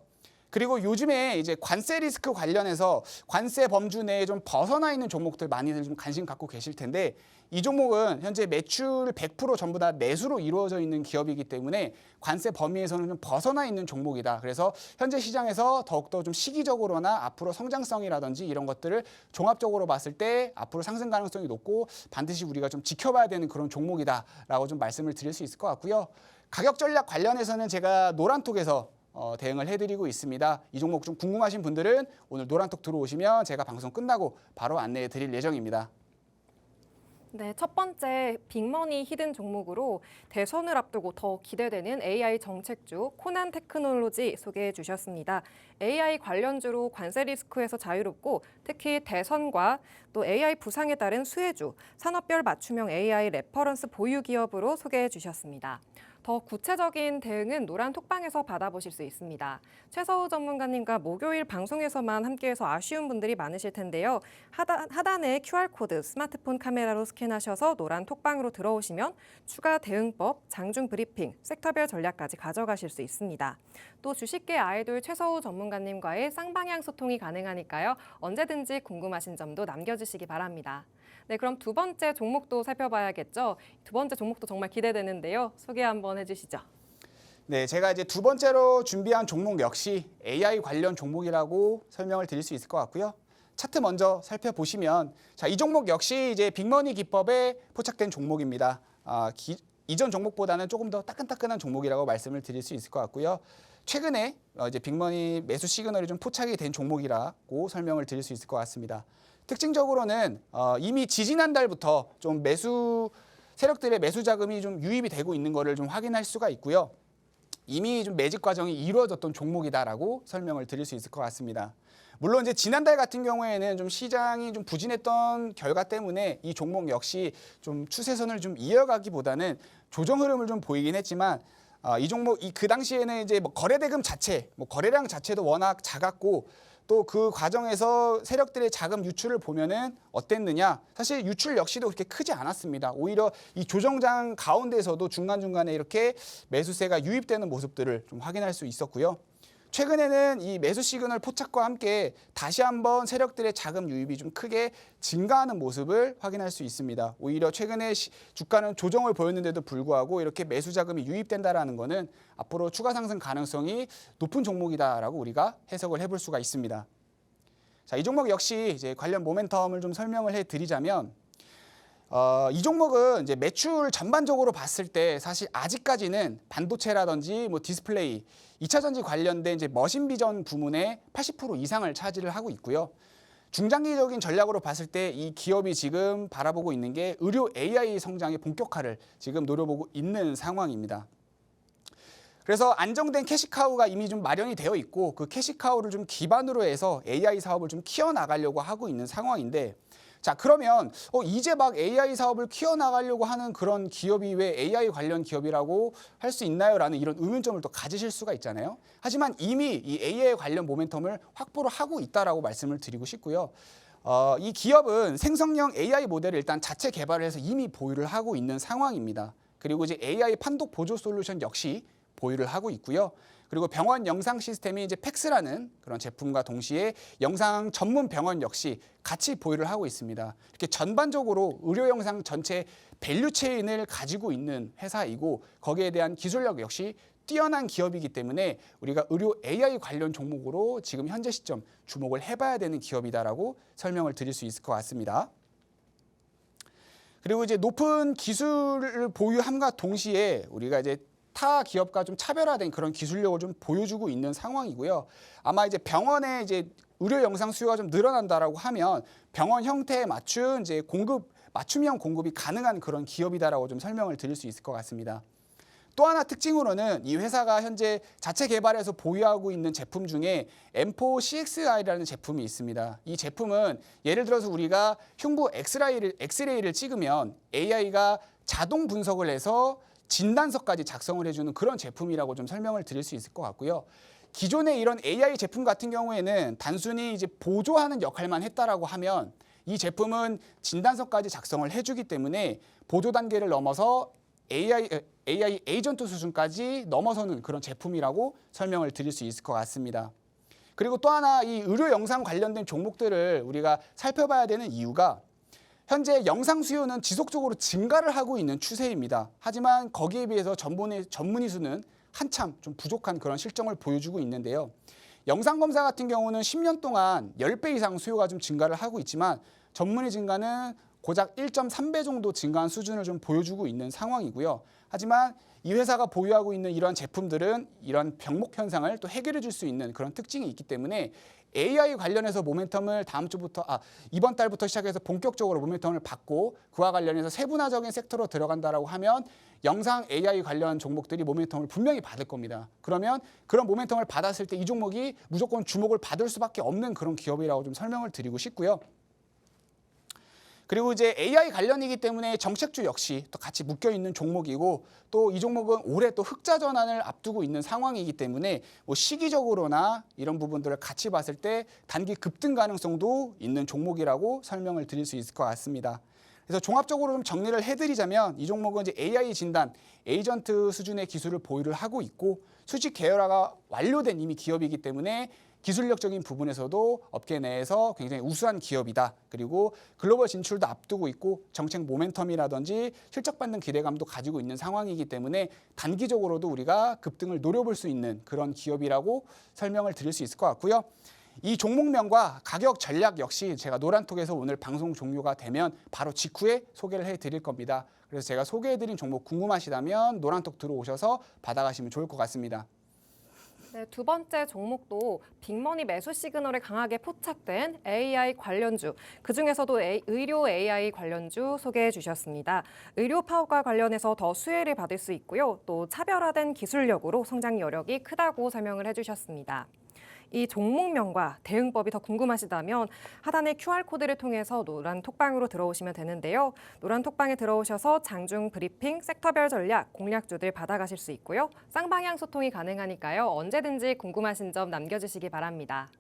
그리고 요즘에 이제 관세 리스크 관련해서 관세 범주 내에 좀 벗어나 있는 종목들 많이들 좀 관심 갖고 계실 텐데 이 종목은 현재 매출 100% 전부 다 내수로 이루어져 있는 기업이기 때문에 관세 범위에서는 좀 벗어나 있는 종목이다. 그래서 현재 시장에서 더욱더 좀 시기적으로나 앞으로 성장성이라든지 이런 것들을 종합적으로 봤을 때 앞으로 상승 가능성이 높고 반드시 우리가 좀 지켜봐야 되는 그런 종목이다라고 좀 말씀을 드릴 수 있을 것 같고요. 가격 전략 관련해서는 제가 노란톡에서 대응을 해드리고 있습니다. 이 종목 좀 궁금하신 분들은 오늘 노란톡 들어오시면 제가 방송 끝나고 바로 안내해 드릴 예정입니다. 네, 첫 번째 빅머니 히든 종목으로 대선을 앞두고 더 기대되는 AI 정책주 코난 테크놀로지 소개해 주셨습니다. AI 관련주로 관세 리스크에서 자유롭고 특히 대선과 또 AI 부상에 따른 수혜주, 산업별 맞춤형 AI 레퍼런스 보유 기업으로 소개해 주셨습니다. 더 구체적인 대응은 노란 톡방에서 받아보실 수 있습니다. 최서우 전문가님과 목요일 방송에서만 함께해서 아쉬운 분들이 많으실 텐데요. 하단에 QR코드 스마트폰 카메라로 스캔하셔서 노란 톡방으로 들어오시면 추가 대응법, 장중 브리핑, 섹터별 전략까지 가져가실 수 있습니다. 또 주식계 아이돌 최서우 전문가님과의 쌍방향 소통이 가능하니까요. 언제든지 궁금하신 점도 남겨주시기 바랍니다. 네, 그럼 두 번째 종목도 살펴봐야겠죠. 두 번째 종목도 정말 기대되는데요. 소개 한번 해주시죠. 네, 제가 이제 두 번째로 준비한 종목 역시 AI 관련 종목이라고 설명을 드릴 수 있을 것 같고요. 차트 먼저 살펴보시면 자, 이 종목 역시 이제 빅머니 기법에 포착된 종목입니다. 이전 종목보다는 조금 더 따끈따끈한 종목이라고 말씀을 드릴 수 있을 것 같고요. 최근에 이제 빅머니 매수 시그널이 좀 포착이 된 종목이라고 설명을 드릴 수 있을 것 같습니다. 특징적으로는 이미 지지난달부터 좀 세력들의 매수 자금이 좀 유입이 되고 있는 것을 좀 확인할 수가 있고요. 이미 좀 매집 과정이 이루어졌던 종목이다라고 설명을 드릴 수 있을 것 같습니다. 물론 이제 지난달 같은 경우에는 좀 시장이 좀 부진했던 결과 때문에 이 종목 역시 좀 추세선을 좀 이어가기보다는 조정 흐름을 좀 보이긴 했지만 이 종목 그 당시에는 이제 뭐 거래 대금 자체, 뭐 거래량 자체도 워낙 작았고 또 그 과정에서 세력들의 자금 유출을 보면은 어땠느냐? 사실 유출 역시도 그렇게 크지 않았습니다. 오히려 이 조정장 가운데서도 중간중간에 이렇게 매수세가 유입되는 모습들을 좀 확인할 수 있었고요. 최근에는 이 매수 시그널 포착과 함께 다시 한번 세력들의 자금 유입이 좀 크게 증가하는 모습을 확인할 수 있습니다. 오히려 최근에 주가는 조정을 보였는데도 불구하고 이렇게 매수 자금이 유입된다라는 것은 앞으로 추가 상승 가능성이 높은 종목이다라고 우리가 해석을 해볼 수가 있습니다. 자, 이 종목 역시 이제 관련 모멘텀을 좀 설명을 해드리자면 이 종목은 이제 매출 전반적으로 봤을 때 사실 아직까지는 반도체라든지 뭐 디스플레이, 2차 전지 관련된 이제 머신 비전 부문의 80% 이상을 차지를 하고 있고요. 중장기적인 전략으로 봤을 때 이 기업이 지금 바라보고 있는 게 의료 AI 성장의 본격화를 지금 노려보고 있는 상황입니다. 그래서 안정된 캐시카우가 이미 좀 마련이 되어 있고 그 캐시카우를 좀 기반으로 해서 AI 사업을 좀 키워나가려고 하고 있는 상황인데, 자 그러면 이제 막 AI 사업을 키워나가려고 하는 그런 기업이 왜 AI 관련 기업이라고 할 수 있나요? 라는 이런 의문점을 또 가지실 수가 있잖아요. 하지만 이미 이 AI 관련 모멘텀을 확보를 하고 있다라고 말씀을 드리고 싶고요. 이 기업은 생성형 AI 모델을 일단 자체 개발을 해서 이미 보유를 하고 있는 상황입니다. 그리고 이제 AI 판독 보조 솔루션 역시 보유를 하고 있고요. 그리고 병원 영상 시스템이 이제 팩스라는 그런 제품과 동시에 영상 전문 병원 역시 같이 보유를 하고 있습니다. 이렇게 전반적으로 의료 영상 전체 밸류 체인을 가지고 있는 회사이고 거기에 대한 기술력 역시 뛰어난 기업이기 때문에 우리가 의료 AI 관련 종목으로 지금 현재 시점 주목을 해봐야 되는 기업이다라고 설명을 드릴 수 있을 것 같습니다. 그리고 이제 높은 기술을 보유함과 동시에 우리가 이제 타 기업과 좀 차별화된 그런 기술력을 좀 보여주고 있는 상황이고요. 아마 이제 병원에 이제 의료 영상 수요가 좀 늘어난다라고 하면 병원 형태에 맞춘 이제 맞춤형 공급이 가능한 그런 기업이다라고 좀 설명을 드릴 수 있을 것 같습니다. 또 하나 특징으로는 이 회사가 현재 자체 개발해서 보유하고 있는 제품 중에 M4 CXI라는 제품이 있습니다. 이 제품은 예를 들어서 우리가 흉부 엑스레이를 찍으면 AI가 자동 분석을 해서 진단서까지 작성을 해주는 그런 제품이라고 좀 설명을 드릴 수 있을 것 같고요. 기존의 이런 AI 제품 같은 경우에는 단순히 이제 보조하는 역할만 했다라고 하면 이 제품은 진단서까지 작성을 해주기 때문에 보조 단계를 넘어서 AI 에이전트 수준까지 넘어서는 그런 제품이라고 설명을 드릴 수 있을 것 같습니다. 그리고 또 하나 이 의료 영상 관련된 종목들을 우리가 살펴봐야 되는 이유가 현재 영상 수요는 지속적으로 증가를 하고 있는 추세입니다. 하지만 거기에 비해서 전문의 수는 한참 좀 부족한 그런 실정을 보여주고 있는데요. 영상 검사 같은 경우는 10년 동안 10배 이상 수요가 좀 증가를 하고 있지만 전문의 증가는 고작 1.3배 정도 증가한 수준을 좀 보여주고 있는 상황이고요. 하지만 이 회사가 보유하고 있는 이러한 제품들은 이런 병목 현상을 또 해결해 줄 수 있는 그런 특징이 있기 때문에 AI 관련해서 모멘텀을 이번 달부터 시작해서 본격적으로 모멘텀을 받고 그와 관련해서 세분화적인 섹터로 들어간다라고 하면 영상 AI 관련 종목들이 모멘텀을 분명히 받을 겁니다. 그러면 그런 모멘텀을 받았을 때 이 종목이 무조건 주목을 받을 수밖에 없는 그런 기업이라고 좀 설명을 드리고 싶고요. 그리고 이제 AI 관련이기 때문에 정책주 역시 또 같이 묶여 있는 종목이고 또 이 종목은 올해 또 흑자 전환을 앞두고 있는 상황이기 때문에 뭐 시기적으로나 이런 부분들을 같이 봤을 때 단기 급등 가능성도 있는 종목이라고 설명을 드릴 수 있을 것 같습니다. 그래서 종합적으로 좀 정리를 해드리자면 이 종목은 이제 AI 진단, 에이전트 수준의 기술을 보유를 하고 있고 수직 계열화가 완료된 이미 기업이기 때문에 기술력적인 부분에서도 업계 내에서 굉장히 우수한 기업이다. 그리고 글로벌 진출도 앞두고 있고 정책 모멘텀이라든지 실적 받는 기대감도 가지고 있는 상황이기 때문에 단기적으로도 우리가 급등을 노려볼 수 있는 그런 기업이라고 설명을 드릴 수 있을 것 같고요. 이 종목명과 가격 전략 역시 제가 노란톡에서 오늘 방송 종료가 되면 바로 직후에 소개를 해드릴 겁니다. 그래서 제가 소개해드린 종목 궁금하시다면 노란톡 들어오셔서 받아가시면 좋을 것 같습니다. 네, 두 번째 종목도 빅머니 매수 시그널에 강하게 포착된 AI 관련주, 그중에서도 의료 AI 관련주 소개해 주셨습니다. 의료 파업과 관련해서 더 수혜를 받을 수 있고요. 또 차별화된 기술력으로 성장 여력이 크다고 설명을 해주셨습니다. 이 종목명과 대응법이 더 궁금하시다면 하단의 QR코드를 통해서 노란 톡방으로 들어오시면 되는데요. 노란 톡방에 들어오셔서 장중 브리핑, 섹터별 전략, 공략주들 받아가실 수 있고요. 쌍방향 소통이 가능하니까요. 언제든지 궁금하신 점 남겨주시기 바랍니다.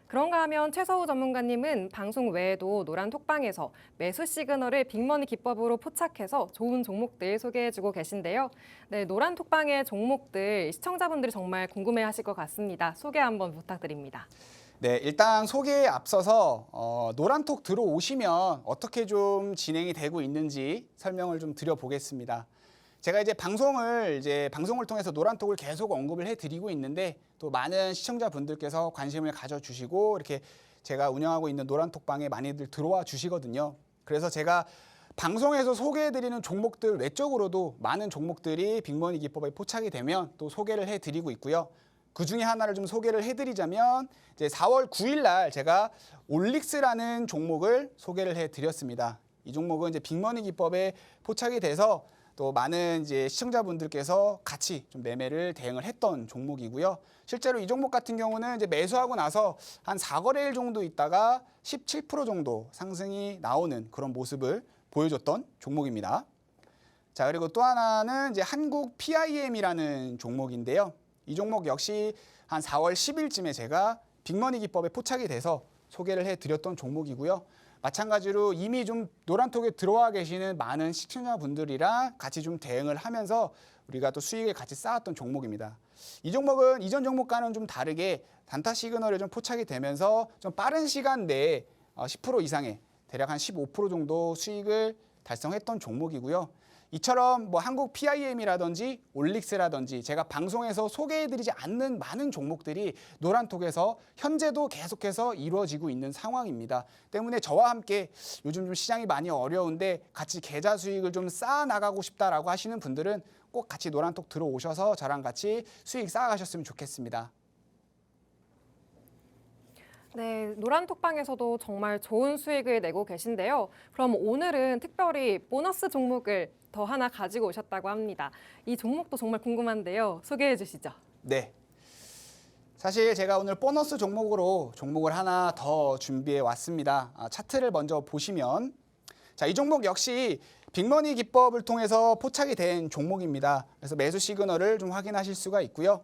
그런가 하면 최서우 전문가님은 방송 외에도 노란 톡방에서 매수 시그널을 빅머니 기법으로 포착해서 좋은 종목들 소개해주고 계신데요. 네, 노란 톡방의 종목들 시청자분들이 정말 궁금해하실 것 같습니다. 소개 한번 부탁드립니다. 네, 일단 소개에 앞서서 노란톡 들어오시면 어떻게 좀 진행이 되고 있는지 설명을 좀 드려보겠습니다. 제가 이제 방송을 통해서 노란톡을 계속 언급을 해드리고 있는데 또 많은 시청자분들께서 관심을 가져주시고 이렇게 제가 운영하고 있는 노란톡방에 많이들 들어와 주시거든요. 그래서 제가 방송에서 소개해드리는 종목들 외적으로도 많은 종목들이 빅머니 기법에 포착이 되면 또 소개를 해드리고 있고요. 그 중에 하나를 좀 소개를 해드리자면 이제 4월 9일 날 제가 올릭스라는 종목을 소개를 해드렸습니다. 이 종목은 이제 빅머니 기법에 포착이 돼서 또 많은 이제 시청자분들께서 같이 좀 매매를 대응을 했던 종목이고요. 실제로 이 종목 같은 경우는 이제 매수하고 나서 한 4거래일 정도 있다가 17% 정도 상승이 나오는 그런 모습을 보여줬던 종목입니다. 자, 그리고 또 하나는 이제 한국 PIM이라는 종목인데요. 이 종목 역시 한 4월 10일쯤에 제가 빅머니 기법에 포착이 돼서 소개를 해드렸던 종목이고요. 마찬가지로 이미 좀 노란톡에 들어와 계시는 많은 시청자분들이랑 같이 좀 대응을 하면서 우리가 또 수익을 같이 쌓았던 종목입니다. 이 종목은 이전 종목과는 좀 다르게 단타 시그널에 좀 포착이 되면서 좀 빠른 시간 내에 10% 이상의 대략 한 15% 정도 수익을 달성했던 종목이고요. 이처럼 뭐 한국 PIM이라든지 올릭스라든지 제가 방송에서 소개해드리지 않는 많은 종목들이 노란톡에서 현재도 계속해서 이루어지고 있는 상황입니다. 때문에 저와 함께 요즘 좀 시장이 많이 어려운데 같이 계좌 수익을 좀 쌓아나가고 싶다라고 하시는 분들은 꼭 같이 노란톡 들어오셔서 저랑 같이 수익 쌓아가셨으면 좋겠습니다. 네, 노란톡방에서도 정말 좋은 수익을 내고 계신데요. 그럼 오늘은 특별히 보너스 종목을 더 하나 가지고 오셨다고 합니다. 이 종목도 정말 궁금한데요. 소개해 주시죠. 네. 사실 제가 오늘 보너스 종목으로 종목을 하나 더 준비해 왔습니다. 차트를 먼저 보시면 자, 이 종목 역시 빅머니 기법을 통해서 포착이 된 종목입니다. 그래서 매수 시그널을 좀 확인하실 수가 있고요.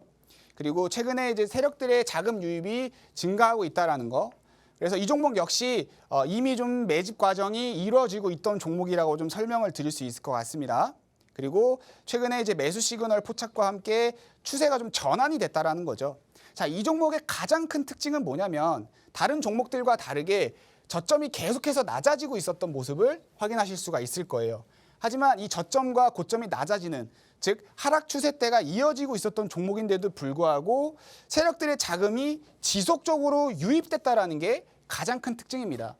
그리고 최근에 이제 세력들의 자금 유입이 증가하고 있다라는 거. 그래서 이 종목 역시 이미 좀 매집 과정이 이루어지고 있던 종목이라고 좀 설명을 드릴 수 있을 것 같습니다. 그리고 최근에 이제 매수 시그널 포착과 함께 추세가 좀 전환이 됐다라는 거죠. 자, 이 종목의 가장 큰 특징은 뭐냐면 다른 종목들과 다르게 저점이 계속해서 낮아지고 있었던 모습을 확인하실 수가 있을 거예요. 하지만 이 저점과 고점이 낮아지는 즉 하락 추세대가 이어지고 있었던 종목인데도 불구하고 세력들의 자금이 지속적으로 유입됐다라는 게 가장 큰 특징입니다.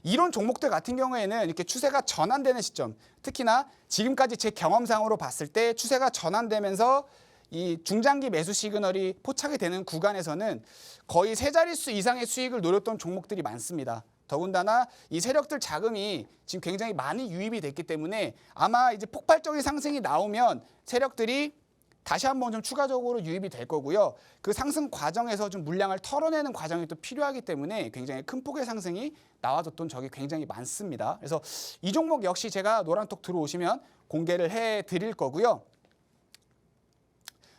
이런 종목들 같은 경우에는 이렇게 추세가 전환되는 시점, 특히나 지금까지 제 경험상으로 봤을 때 추세가 전환되면서 이 중장기 매수 시그널이 포착이 되는 구간에서는 거의 세 자릿수 이상의 수익을 노렸던 종목들이 많습니다. 더군다나 이 세력들 자금이 지금 굉장히 많이 유입이 됐기 때문에 아마 이제 폭발적인 상승이 나오면 세력들이 다시 한번 좀 추가적으로 유입이 될 거고요. 그 상승 과정에서 좀 물량을 털어내는 과정이 또 필요하기 때문에 굉장히 큰 폭의 상승이 나와줬던 적이 굉장히 많습니다. 그래서 이 종목 역시 제가 노란톡 들어오시면 공개를 해 드릴 거고요.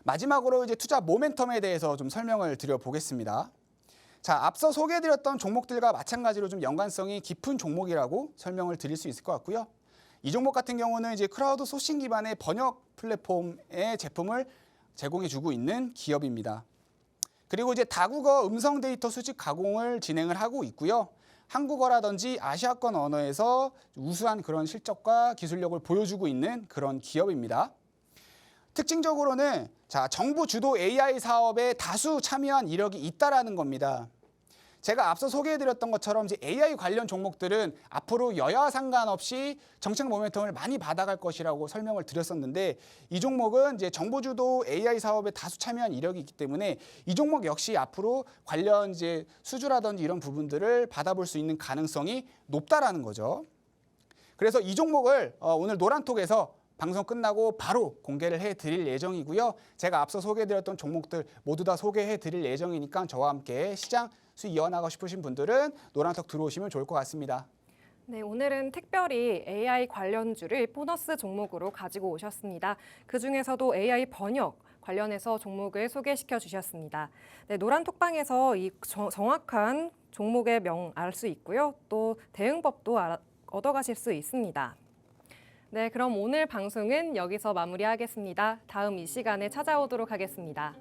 마지막으로 이제 투자 모멘텀에 대해서 좀 설명을 드려보겠습니다. 자, 앞서 소개해드렸던 종목들과 마찬가지로 좀 연관성이 깊은 종목이라고 설명을 드릴 수 있을 것 같고요. 이 종목 같은 경우는 이제 크라우드 소싱 기반의 번역 플랫폼의 제품을 제공해주고 있는 기업입니다. 그리고 이제 다국어 음성 데이터 수집 가공을 진행을 하고 있고요. 한국어라든지 아시아권 언어에서 우수한 그런 실적과 기술력을 보여주고 있는 그런 기업입니다. 특징적으로는 자, 정부 주도 AI 사업에 다수 참여한 이력이 있다라는 겁니다. 제가 앞서 소개해드렸던 것처럼 이제 AI 관련 종목들은 앞으로 여야 상관없이 정책 모멘텀을 많이 받아갈 것이라고 설명을 드렸었는데 이 종목은 이제 정부 주도 AI 사업에 다수 참여한 이력이 있기 때문에 이 종목 역시 앞으로 관련 이제 수주라든지 이런 부분들을 받아볼 수 있는 가능성이 높다라는 거죠. 그래서 이 종목을 오늘 노란톡에서 방송 끝나고 바로 공개를 해드릴 예정이고요. 제가 앞서 소개해드렸던 종목들 모두 다 소개해드릴 예정이니까 저와 함께 시장 수익 이어나가고 싶으신 분들은 노란톡 들어오시면 좋을 것 같습니다. 네, 오늘은 특별히 AI 관련주를 보너스 종목으로 가지고 오셨습니다. 그중에서도 AI 번역 관련해서 종목을 소개시켜 주셨습니다. 네, 노란톡방에서 이 정확한 종목의 명 알 수 있고요. 또 대응법도 얻어가실 수 있습니다. 네, 그럼 오늘 방송은 여기서 마무리하겠습니다. 다음 이 시간에 찾아오도록 하겠습니다.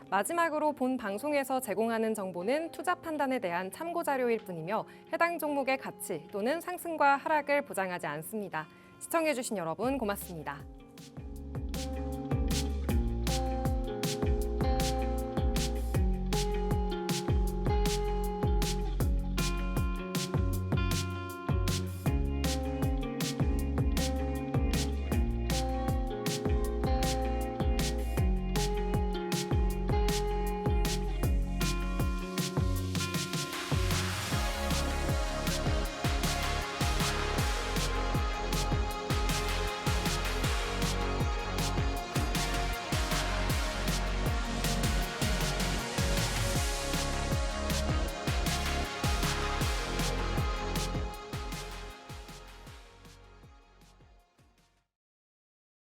마지막으로 본 방송에서 제공하는 정보는 투자 판단에 대한 참고 자료일 뿐이며 해당 종목의 가치 또는 상승과 하락을 보장하지 않습니다. 시청해주신 여러분 고맙습니다.